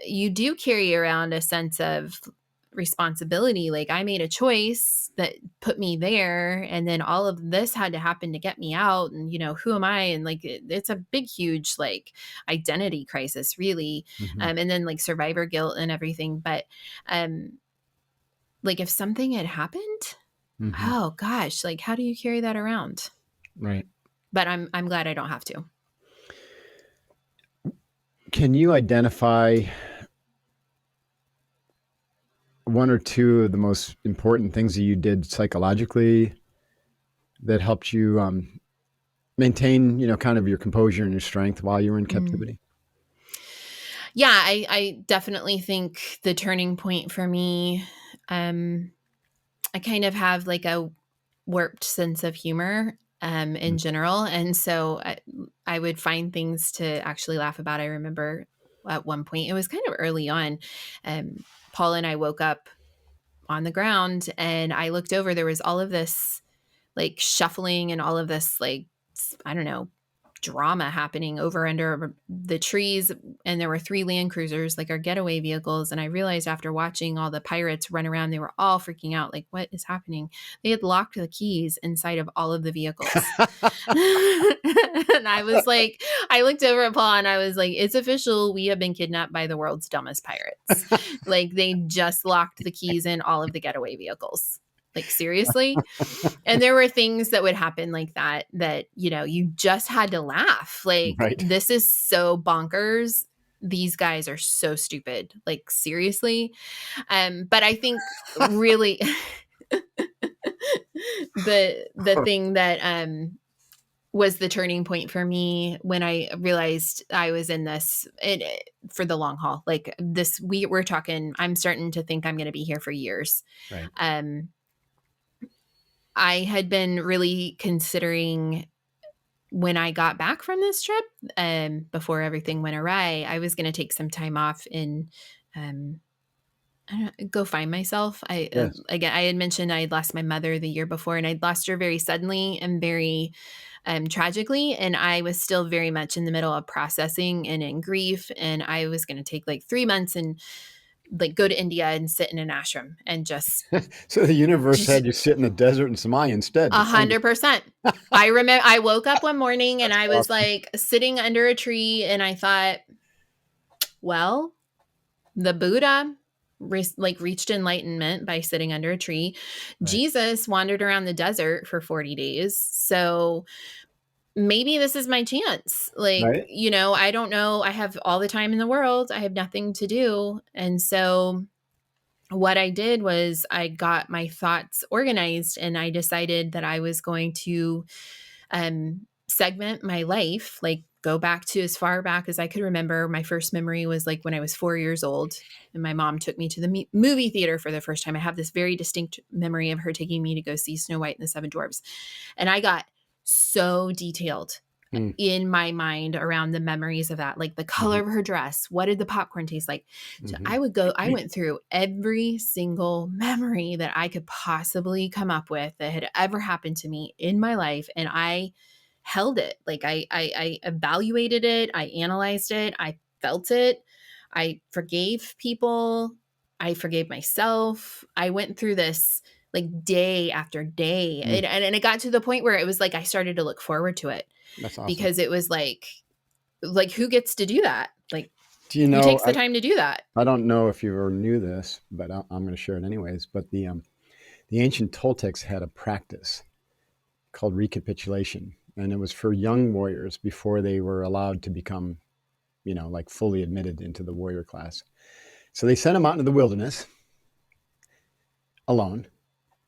you do carry around a sense of responsibility. Like I made a choice that put me there, and then all of this had to happen to get me out. And who am I? And like it's a big, huge like identity crisis, really. Mm-hmm. And then like survivor guilt and everything. But um, like if something had happened, Mm-hmm. oh gosh, like how do you carry that around? Right. But I'm glad I don't have to. Can you identify one or two of the most important things that you did psychologically that helped you maintain, kind of your composure and your strength while you were in Mm. captivity? Yeah, I definitely think the turning point for me, I kind of have like a warped sense of humor in general. And so I would find things to actually laugh about. I remember at one point, it was kind of early on, um, Paul and I woke up on the ground and I looked over, there was all of this like shuffling and all of this like, I don't know, drama happening over under the trees, and there were 3 Land Cruisers, like our getaway vehicles, and I realized after watching all the pirates run around, they were all freaking out like, what is happening? They had locked the keys inside of all of the vehicles. And I was like, I looked over at Paul and I was like, it's official, we have been kidnapped by the world's dumbest pirates. Like they just locked the keys in all of the getaway vehicles, like seriously. And there were things that would happen like that you just had to laugh. Like, Right. this is so bonkers. These guys are so stupid. Like, seriously. But I think really the thing that was the turning point for me when I realized I was in this for the long haul. Like this, we're talking, I'm starting to think I'm going to be here for years. Right. Um, I had been really considering when I got back from this trip, before everything went awry, I was going to take some time off in um, go find myself. Yes. Again, I had mentioned I had lost my mother the year before, and I'd lost her very suddenly and very tragically, and I was still very much in the middle of processing and in grief, and I was going to take like 3 months and like go to India and sit in an ashram and So the universe just had you sit in the desert in Somalia instead to find 100%. I remember I woke up one morning and That's I was awesome. like sitting under a tree, and I thought, well, the Buddha reached enlightenment by sitting under a tree. Right. Jesus wandered around the desert for 40 days. So maybe this is my chance. Like, Right. I don't know. I have all the time in the world. I have nothing to do. And so what I did was I got my thoughts organized, and I decided that I was going to segment my life, like go back to as far back as I could remember. My first memory was like when I was 4 years old, and my mom took me to the movie theater for the first time. I have this very distinct memory of her taking me to go see Snow White and the Seven Dwarfs. And I got so detailed Mm. in my mind around the memories of that, like the color Mhm. of her dress. What did the popcorn taste like? So Mhm. I went through every single memory that I could possibly come up with that had ever happened to me in my life. And I held it. Like I evaluated it. I analyzed it. I felt it. I forgave people. I forgave myself. I went through this like day after day. Mm. And it got to the point where it was like I started to look forward to it, That's awesome. because it was like who gets to do that? Like, Do you who know, takes the time to do that? I don't know if you ever knew this, but I'm going to share it anyways. But the ancient Toltecs had a practice called recapitulation, and it was for young warriors before they were allowed to become, like fully admitted into the warrior class. So they sent them out into the wilderness alone.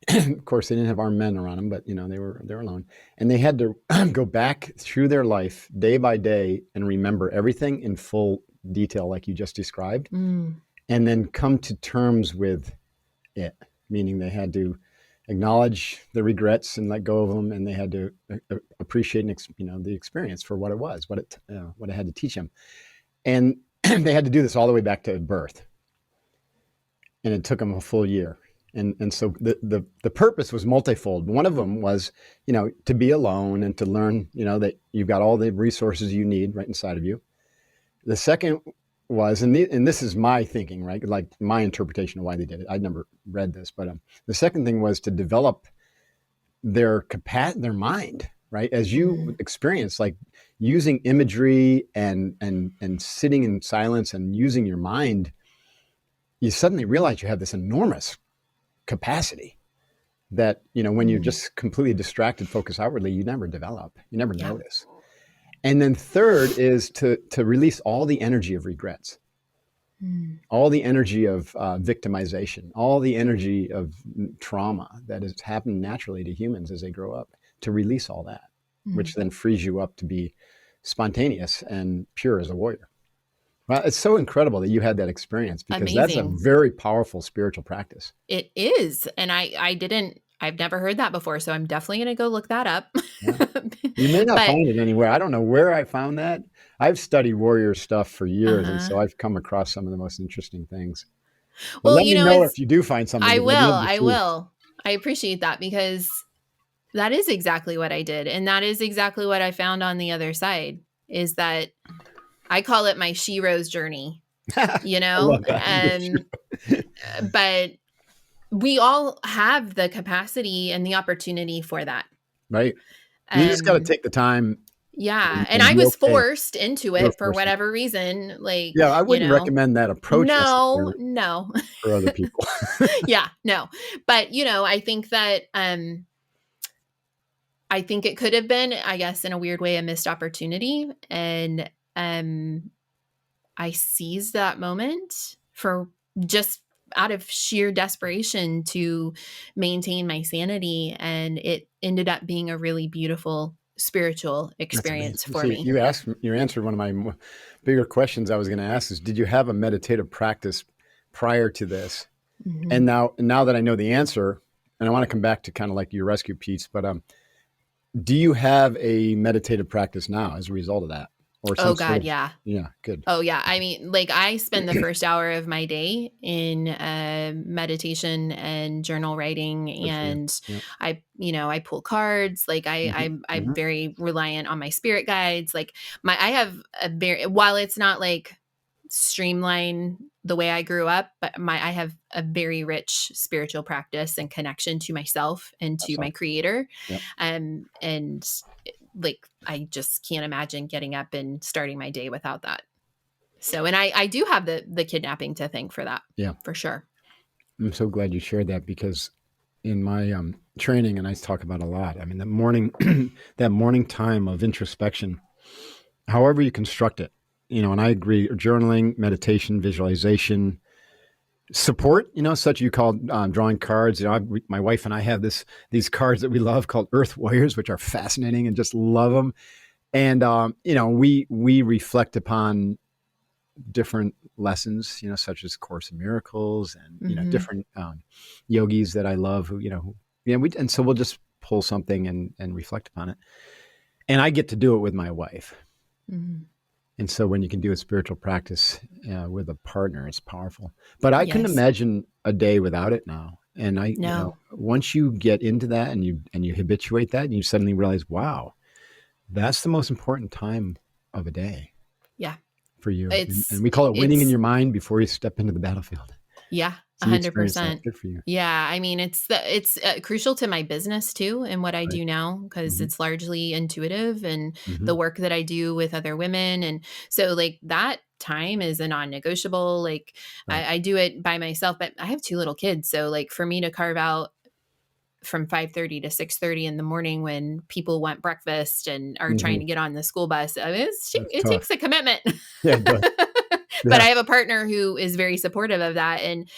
Of course, they didn't have armed men around them, but they were alone, and they had to go back through their life day by day and remember everything in full detail, like you just described, Mm, and then come to terms with it. Meaning, they had to acknowledge the regrets and let go of them, and they had to appreciate the experience for what it was, what it had to teach them, and they had to do this all the way back to birth, and it took them a full year. And so the purpose was multifold. One of them was, to be alone and to learn, that you've got all the resources you need right inside of you. The second was, and this is my thinking, right? Like my interpretation of why they did it. I'd never read this, but the second thing was to develop their mind, right? As you mm, experience, like using imagery and sitting in silence and using your mind, you suddenly realize you have this enormous capacity that when you're mm. just completely distracted, focus outwardly, you never develop, you never Yeah. notice. And then third is to release all the energy of regrets, Mm, all the energy of victimization, all the energy of trauma that has happened naturally to humans as they grow up, to release all that, which mm. then frees you up to be spontaneous and pure as a warrior. Well, it's so incredible that you had that experience, because that's a Amazing. very powerful spiritual practice. It is. And I've never heard that before. So I'm definitely going to go look that up. Yeah. You may not But, find it anywhere. I don't know where I found that. I've studied warrior stuff for years, and uh-huh. so I've come across some of the most interesting things. But Well, let me know if as you do find something, I because I'd will, love to I see. will. I appreciate that, because that is exactly what I did. And that is exactly what I found on the other side, is that I call it my Shiro's journey, I love that. but we all have the capacity and the opportunity for that. Right? You just got to Um, take the time yeah. And and I be was okay. forced into You're it for forcing. whatever reason. Like, Yeah, I wouldn't recommend that approach no, necessarily no. for other people. Yeah, no. But, I think that, I think it could have been, I guess, in a weird way, a missed opportunity. And, I seized that moment for just out of sheer desperation to maintain my sanity. And it ended up being a really beautiful spiritual That's experience amazing. for See, me. you answered one of my bigger questions I was going to ask is, did you have a meditative practice prior to this? Mhm. And now that I know the answer, and I want to come back to kind of like your rescue piece, but do you have a meditative practice now as a result of that? or some Oh sort God, of, yeah. yeah, good. Oh yeah. I mean, like I spend the first hour of my day in meditation and journal writing, Good for you. and Yeah. I pull cards. Like Hmm. I'm Hmm. very reliant on my spirit guides. Like I have a very, while it's not like streamline the way I grew up, but I have a very rich spiritual practice and connection to myself and to That's my awesome. creator. Yep. And like I just can't imagine getting up and starting my day without that. So, and I do have the kidnapping to thank for that, Yeah. for sure. I'm so glad you shared that because in my training, and I talk about a lot, I mean, the morning, that morning time of introspection, however you construct it, and I agree, journaling, meditation, visualization, support, such you call drawing cards. My wife and I have these cards that we love called Earth Warriors, which are fascinating and just love them. And we reflect upon different lessons, such as Course in Miracles, and Mm-hmm. different yogis that I love, and so we'll just pull something and reflect upon it. And I get to do it with my wife. Mm-hmm. And so when you can do a spiritual practice with a partner, it's powerful. But I couldn't Yes. imagine a day without it now. And No. once you get into that and you habituate that, and you suddenly realize, wow, that's the most important time of a day Yeah. for you. And It's we call it winning in it's your mind before you step into the battlefield. Yeah, So you experience that. 100%. Good for you. Yeah, I mean, it's crucial to my business too and what I Right. do now because Hmm. it's largely intuitive and Hmm. the work that I do with other women. And so, like, that time is a non-negotiable. Like, Right. I do it by myself, but I have two little kids. So, like, for me to carve out from 5:30 to 6:30 in the morning when people want breakfast and are trying Hmm. to get on the school bus, I mean, That's it tough. takes a commitment. Yeah, it does. But Yeah. I have a partner who is very supportive of that and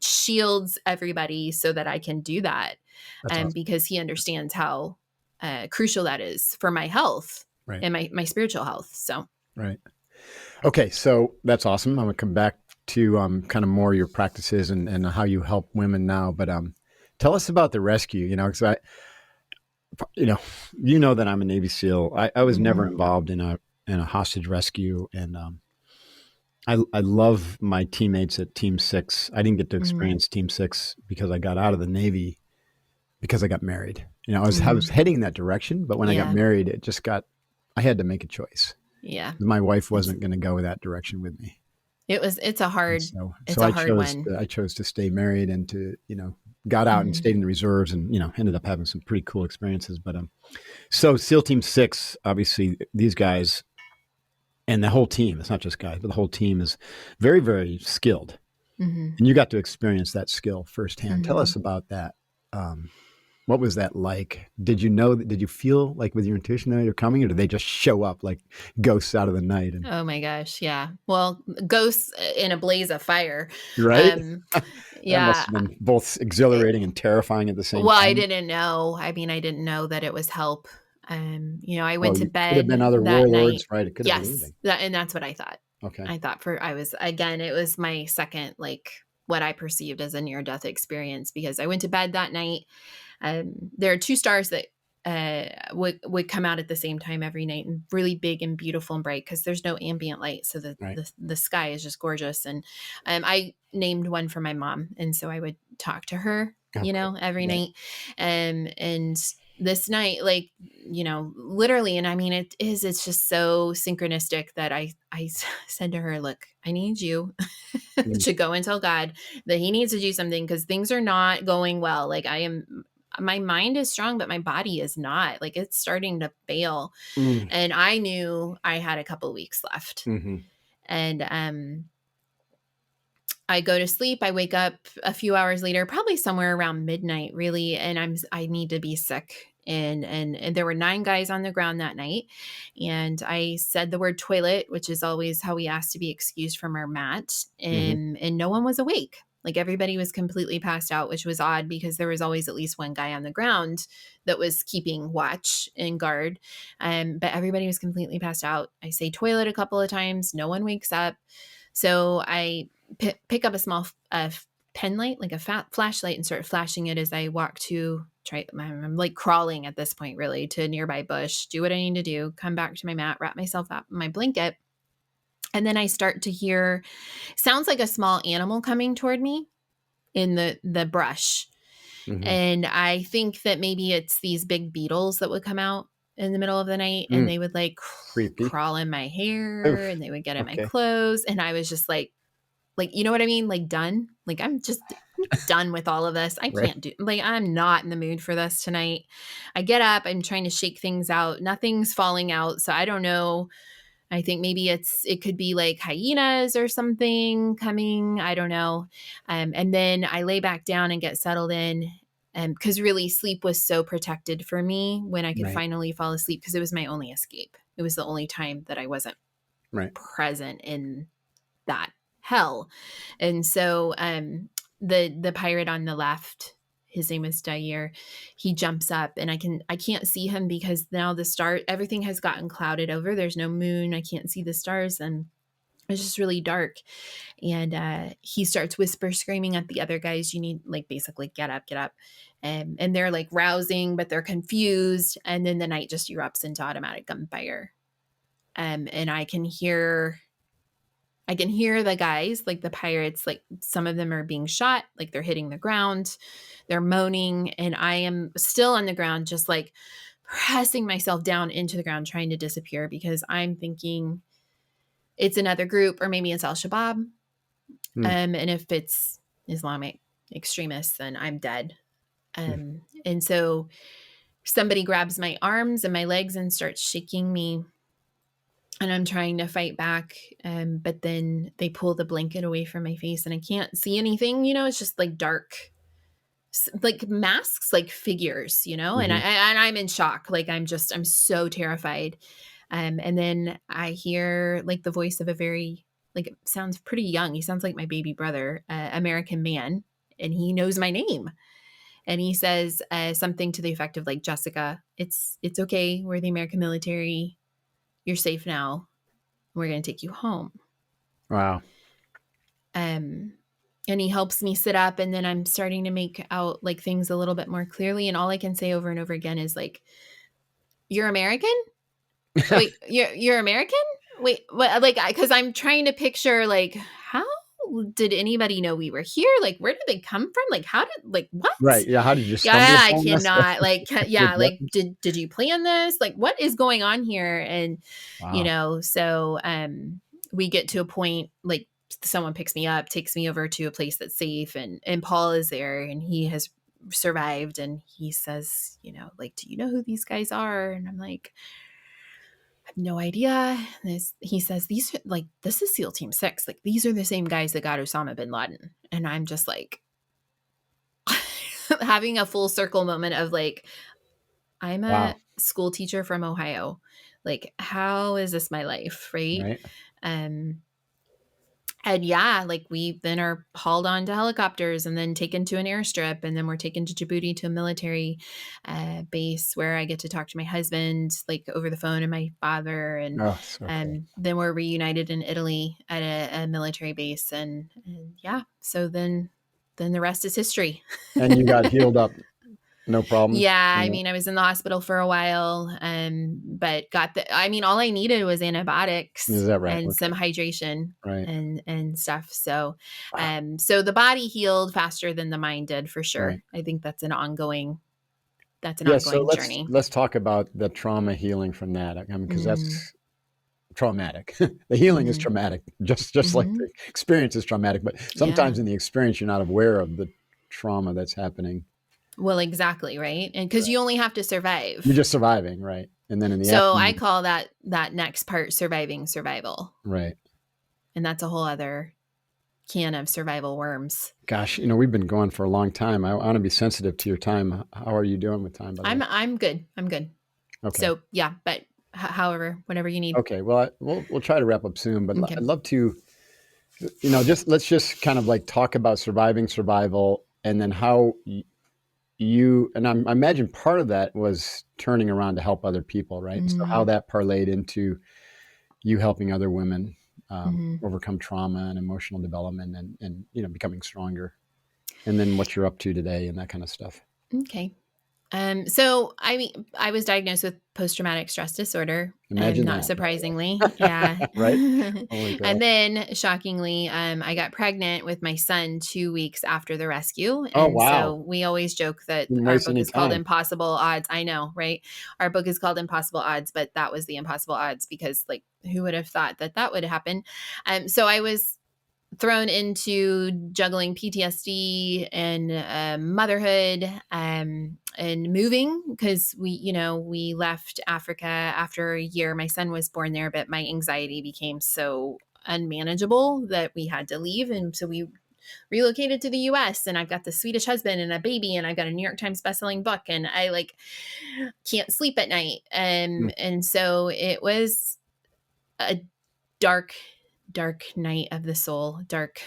shields everybody so that I can do that. That's And awesome. because he understands how crucial that is for my health Right. and my spiritual health. So, Right. Okay, so that's awesome. I'm gonna come back to kind of more your practices and how you help women now. But tell us about the rescue. Because you know, that I'm a Navy SEAL. I was never mhm, involved in a hostage rescue, and I love my teammates at Team Six. I didn't get to mhm, experience Team Six because I got out of the Navy because I got married. I was mhm. heading in that direction, but when I got Yeah. married, I had to make a choice. Yeah. My wife It's wasn't going to go that direction with me. it's And so it's a I hard chose one. I chose to stay married and to got out and Mhm, stayed in the reserves, and ended up having some pretty cool experiences. But so SEAL Team Six, obviously these guys and the whole team, it's not just guys, but the whole team is very, very skilled, mhm, and you got to experience that skill firsthand. Tell us mhm. about that. Um, what was that like? Did you feel like with your intuition that you're coming, or did they just show up like ghosts out of the night? And Oh my gosh, yeah. Well, ghosts in a blaze of fire. right, Um, that must yeah. have been both exhilarating and terrifying at the same Well, I time. didn't know. I mean, I didn't know that it was help. I Oh, went to you could have been bed other that warlords, night. right? It could have been Yes, anything. and that's what I thought. Okay. I was, again, it was my second, like, what I perceived as a near death experience because I went to bed that night. There are two stars that would come out at the same time every night and really big and beautiful and bright because there's no ambient light, so Right. the sky is just gorgeous. And I named one for my mom, and so I would talk to her, Oh, cool. every Right. night. And this night, like, literally, and I mean, it's just so synchronistic that I said to her, look, I need you Mm. to go and tell God that he needs to do something because things are not going well. Like, my mind is strong, but my body is not. Like, it's starting to fail. Mm. And I knew I had a couple weeks left. Hmm. And I go to sleep. I wake up a few hours later, probably somewhere around midnight, really, and I need to be sick. And there were 9 guys on the ground that night, and I said the word toilet, which is always how we ask to be excused from our mat, Hmm. and no one was awake. Like, everybody was completely passed out, which was odd because there was always at least one guy on the ground that was keeping watch and guard. But everybody was completely passed out. I say toilet a couple of times, no one wakes up. So I pick up a small pen light, like a fat flashlight, and start flashing it as I walk to I'm like crawling at this point, really, to a nearby bush, do what I need to do, come back to my mat, wrap myself up in my blanket. And then I start to hear, sounds like a small animal coming toward me in the brush. Mm-hmm. And I think that maybe it's these big beetles that would come out in the middle of the night, and they would like Creepy. crawl in my hair, Oof. and they would get in my Okay. clothes. And I was just like, you know what I mean? Like done. Like I'm just done with all of this. I Right. can't do, like, I'm not in the mood for this tonight. I get up, I'm trying to shake things out. Nothing's falling out. So I don't know. I think maybe it could be like hyenas or something coming. I don't know. And then I lay back down and get settled in. Because really sleep was so protected for me when I could Right. finally fall asleep, because it was my only escape. It was the only time that I wasn't Right. present in that hell. And so the pirate on the left, his name is Dair, he jumps up, and I can't see him because now everything has gotten clouded over. There's no moon. I can't see the stars, and it's just really dark. And he starts whisper screaming at the other guys, you need, like, basically get up, get up. And they're like rousing, but they're confused. And then the night just erupts into automatic gunfire. And I can hear the guys, like the pirates, like some of them are being shot, like they're hitting the ground, they're moaning, and I am still on the ground, just like pressing myself down into the ground, trying to disappear, because I'm thinking it's another group, or maybe it's Al Shabaab. Mm. And if it's Islamic extremists, then I'm dead. And so somebody grabs my arms and my legs and starts shaking me, and I'm trying to fight back. But then they pull the blanket away from my face, and I can't see anything. It's just like dark, like masks, like figures. And Mm-hmm. I'm in shock. Like I'm so terrified. And then I hear like the voice of a very, like, it sounds pretty young. He sounds like my baby brother, American man, and he knows my name. And he says something to the effect of like, Jessica, it's okay. We're the American military. You're safe now. We're going to take you home. Wow. Um, and he helps me sit up, and then I'm starting to make out like things a little bit more clearly. And all I can say over and over again is like, you're American? Wait, you're American? Wait, what? Like, because I'm trying to picture like, how did anybody know we were here? Like, where did they come from? Like, how did, like, what? Right. Yeah. How did you stumble Yeah, I upon this? cannot. Like, With yeah, like, weapons? did you plan this? Like, what is going on here? And Wow. so we get to a point, like, someone picks me up, takes me over to a place that's safe, and Paul is there, and he has survived, and he says, like, do you know who these guys are? And I'm like, I have no idea. He says, these are like, this is SEAL Team 6. Like, these are the same guys that got Osama bin Laden. And I'm just like having a full circle moment of like, I'm a Wow. school teacher from Ohio. Like, how is this my life? Right. Right. Um, and yeah, like we then are hauled onto helicopters and then taken to an airstrip. And then we're taken to Djibouti to a military base where I get to talk to my husband, like over the phone, and my father. And Oh, so cool. then we're reunited in Italy at a military base. And yeah, so then the rest is history. And you got healed up, no problems. Yeah, I Yeah. mean, I was in the hospital for a while, but all I needed was antibiotics Is that right? and some Okay. hydration Right. and stuff. So, Wow. so the body healed faster than the mind did, for Right. sure. I think that's an ongoing Yeah. So let's journey. let's talk about the trauma healing from that. I mean, because Mm, that's traumatic. The healing is mm-hmm, traumatic, just like mm-hmm. the experience is traumatic. But Yeah. sometimes in the experience, you're not aware of the trauma that's happening. Well, exactly, right? And because you only have to You're survive. just surviving, right? And then in the So I aftermath, call that next part surviving survival, right? and that's a whole other can of survival worms. Gosh, we've been going for a long time. I want to be sensitive to your time. How are you doing with time, by the way? I'm good. I'm good. Okay. So yeah, but however, whatever you need. Okay. Well, we'll try to wrap up soon, but Okay. I'd love to, let's just kind of like talk about surviving survival, and then how you and I imagine part of that was turning around to help other people, right? So how Mm-hmm. that parlayed into you helping other women Mm-hmm. overcome trauma and emotional development, and becoming stronger, and then what you're up to today and that kind of stuff. Okay. So I mean, I was diagnosed with post-traumatic stress disorder, Imagine not that. surprisingly. Yeah. Right? Holy cow. And then shockingly, I got pregnant with my son 2 weeks after the rescue. Oh, And wow. so we always joke that Didn't our waste book any is called time. Impossible Odds. I know, right? Our book is called Impossible Odds, but that was the impossible odds because like who would have thought that that would happen? So I was thrown into juggling PTSD and motherhood and moving because we left Africa after a year. My son was born there, but my anxiety became so unmanageable that we had to leave. And so we relocated to the US, and I've got the Swedish husband and a baby, and I've got a New York Times bestselling book, and I like can't sleep at night. Mm, And so it was a dark night of the soul, dark.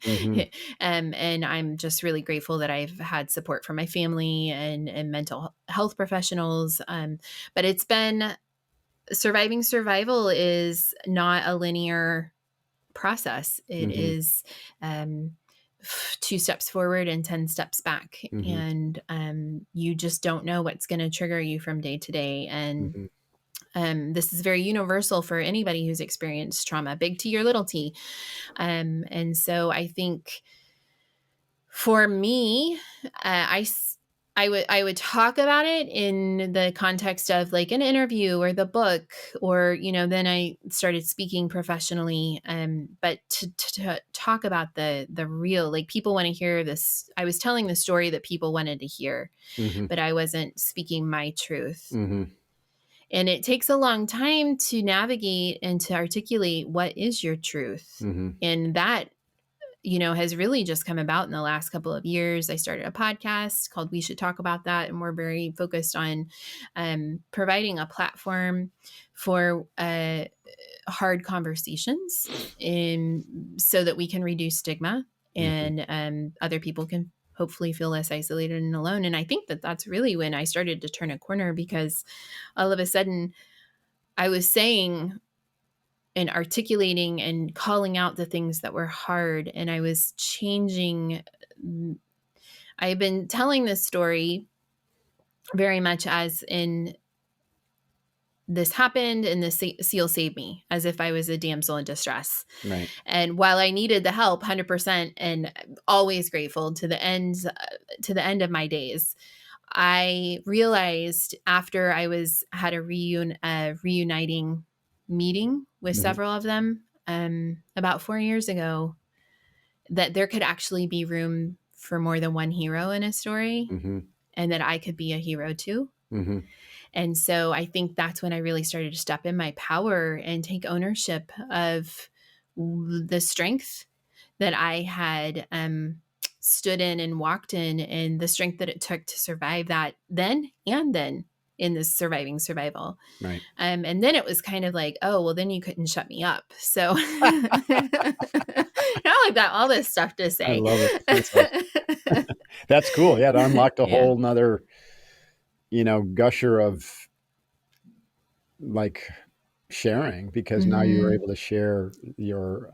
mhm, And I'm just really grateful that I've had support from my family and mental health professionals. But it's been survival is not a linear process. It mhm, is um, 2 steps forward and 10 steps back. mhm, And you just don't know what's going to trigger you from day to day. And mhm, this is very universal for anybody who's experienced trauma, big T or little t. And so I think for me, I would talk about it in the context of like an interview or the book, or then I started speaking professionally. But to talk about the real, like people want to hear this. I was telling the story that people wanted to hear, mhm, but I wasn't speaking my truth. mhm, And it takes a long time to navigate and to articulate what is your truth. mhm, And that, has really just come about in the last couple of years. I started a podcast called We Should Talk About That. And we're very focused on providing a platform for hard conversations so that we can reduce stigma mhm, and other people can hopefully feel less isolated and alone. And I think that that's really when I started to turn a corner, because all of a sudden I was saying and articulating and calling out the things that were hard, and I was changing. I've been telling this story very much as in this happened and the seal saved me, as if I was a damsel in distress. right. And while I needed the help 100% and always grateful to the end of my days, I realized after I had a reuniting meeting with Mhm, several of them about 4 years ago, that there could actually be room for more than one hero in a story, mhm, and that I could be a hero too. mhm, And so I think that's when I really started to step in my power and take ownership of the strength that I had stood in and walked in, and the strength that it took to survive that then and then in this survival. right. And then it was kind of like, oh, well, then you couldn't shut me up. So now I've got all this stuff to I say. love it. That's awesome. That's cool. Yeah, it unlocked a Yeah. whole 'nother, gusher of, like, sharing, because now you're Hmm. able to share your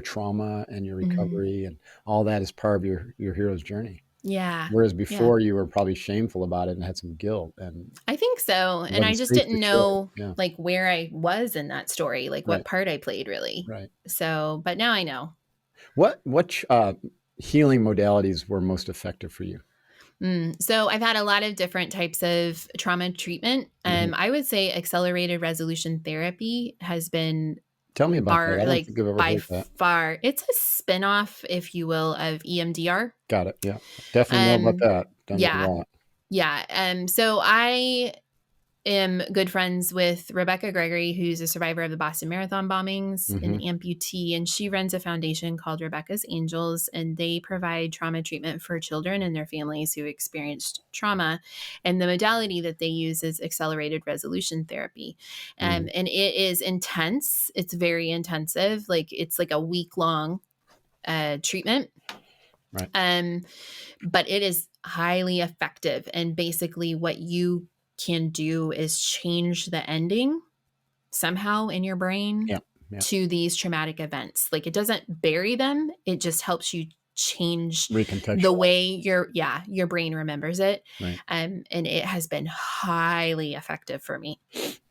trauma and your Hmm. recovery, and all that is part of your hero's journey. Yeah. Whereas Yeah. before, you were probably shameful about it and had some guilt, and I think so. it And I wasn't just safe to didn't share. know Yeah. like where I was in that story, like what Right, part I played really. right. So, but now I know. What healing modalities were most effective for you? So I've had a lot of different types of trauma treatment. Mhm. I would say accelerated resolution therapy has been Tell me about that. I don't like think I've ever by heard that. far, it's a spinoff, if you will, of EMDR. Got it, yeah. Definitely know about Um, that. Done that a yeah, lot. yeah. So I am good friends with Rebecca Gregory, who's a survivor of the Boston Marathon bombings, an Mhm, amputee, and she runs a foundation called Rebecca's Angels, and they provide trauma treatment for children and their families who experienced trauma. And the modality that they use is accelerated resolution therapy. mhm, And it is intense. It's very intensive. Like it's like a week long treatment. right. Um, but it is highly effective. And basically, what you can do is change the ending somehow in your brain Yeah, yeah. to these traumatic events. Like it doesn't bury them, it just helps you change the Recontextual. way your brain remembers it. Right. And it has been highly effective for me.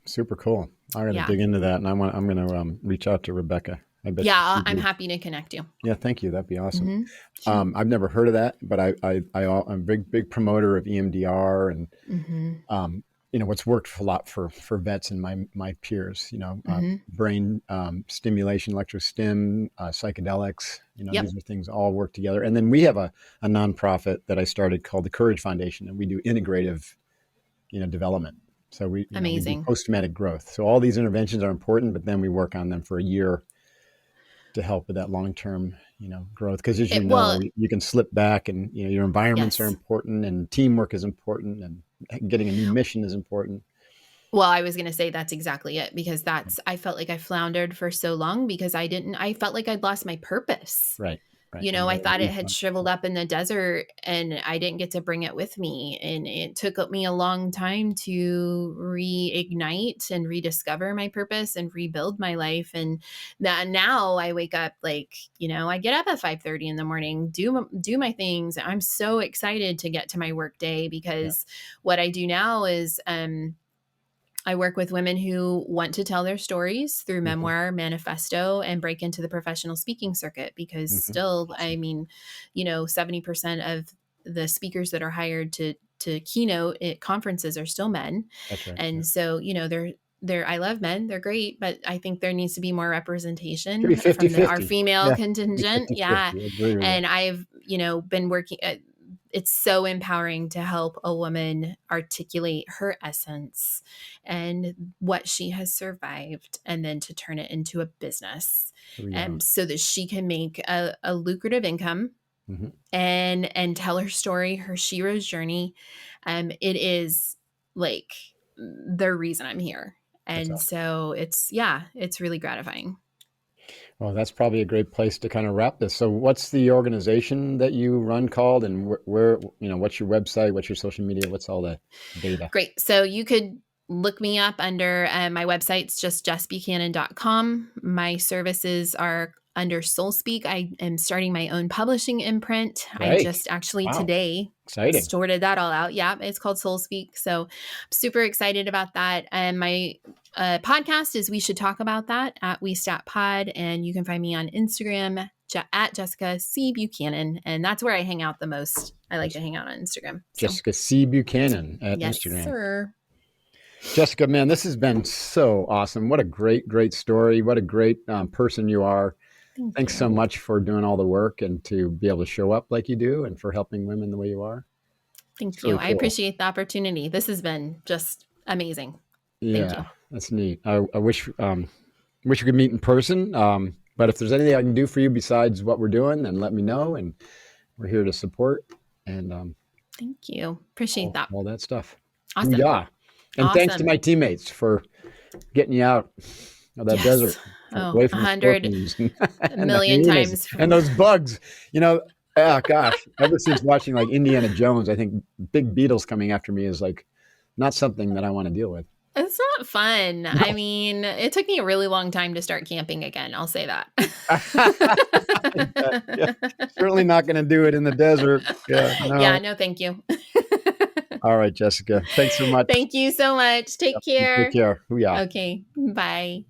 Super cool. I got to Yeah. dig into that, and I'm going to reach out to Rebecca. I bet Yeah, she'd I'm be. happy to connect you. Yeah, thank you. That'd be awesome. Mm-hmm. Sure. I've never heard of that, but I'm a big promoter of EMDR, and Mm-hmm. what's worked a lot for vets and my peers. Mm-hmm. Brain stimulation, electrostim, psychedelics. Yep. These are things all work together. And then we have a nonprofit that I started called the Courage Foundation, and we do integrative, development. So we do Amazing. post-traumatic growth. So all these interventions are important, but then we work on them for a year to help with that long-term, growth. Because as Well, you can slip back, and your environments are yes. important, and teamwork is important, and getting a new mission is important. Well, I was going to say that's exactly it, because I felt like I floundered for so long because I felt like I'd lost my purpose. Right. Right. And I really thought it had refund. shriveled up in the desert and I didn't get to bring it with me. And it took me a long time to reignite and rediscover my purpose and rebuild my life. And that now I wake up I get up at 5:30 in the morning, do my things. I'm so excited to get to my work day Yeah. because what I do now is, I work with women who want to tell their stories through Mm-hmm. memoir, manifesto, and break into the professional speaking circuit because Mm-hmm. still, I Awesome. mean, 70% of the speakers that are hired to keynote at conferences are still men. That's right. Yeah. And so, I love men, they're great, but I think there needs to be more Could be representation from our 50-50. female Yeah. Could be contingent. 50-50. Yeah. I agree with you. And I've, been working it's so empowering to help a woman articulate her essence and what she has survived, and then to turn it into a business, Yeah. so that she can make a lucrative income Mm-hmm. and tell her story, her shero's journey. It is like the reason I'm here. That's And awesome. so it's really gratifying. Well, that's probably a great place to kind of wrap this. So what's the organization that you run called, and where, what's your website, what's your social media, what's all the data? Great. So you could look me up under my website's just jessbuchanan.com. My services are under SoulSpeak. I am starting my own publishing imprint. I Right. just actually Wow. today Exciting. sorted that all out. Yeah, it's called SoulSpeak. So I'm super excited about that. And my podcast is We Should Talk About That at We Stat Pod. And you can find me on Instagram at Jessica C. Buchanan. And that's where I hang out the most. I like That's to hang out on Instagram. So Jessica C. Buchanan at yes, Instagram. sir. Jessica, man, this has been so awesome. What a great story. What a great person you are. Thanks so much for doing all the work and to be able to show up like you do and for helping women the way you are. Thank It's you. really I cool. appreciate the opportunity. This has been just amazing. Thank Yeah, you. that's neat. I wish we could meet in person. But if there's anything I can do for you besides what we're doing, then let me know. And we're here to support and Thank you. Appreciate that. all that stuff. Awesome. Yeah. And thanks to Awesome. my teammates for getting you out of that desert, Yes. Oh, away from the 100 scorpions a and the million hyenas times. and those bugs. Oh gosh, ever since watching like Indiana Jones, I think big beetles coming after me is like not something that I want to deal with. It's not fun. No. I mean, it took me a really long time to start camping again. I'll say that. Yeah, certainly not going to do it in the desert. Yeah, Yeah, no. no, thank you. All right, Jessica. Thanks so much. Thank you so much. Take Yep, you take care. care. Hoo-yah. Okay. Bye.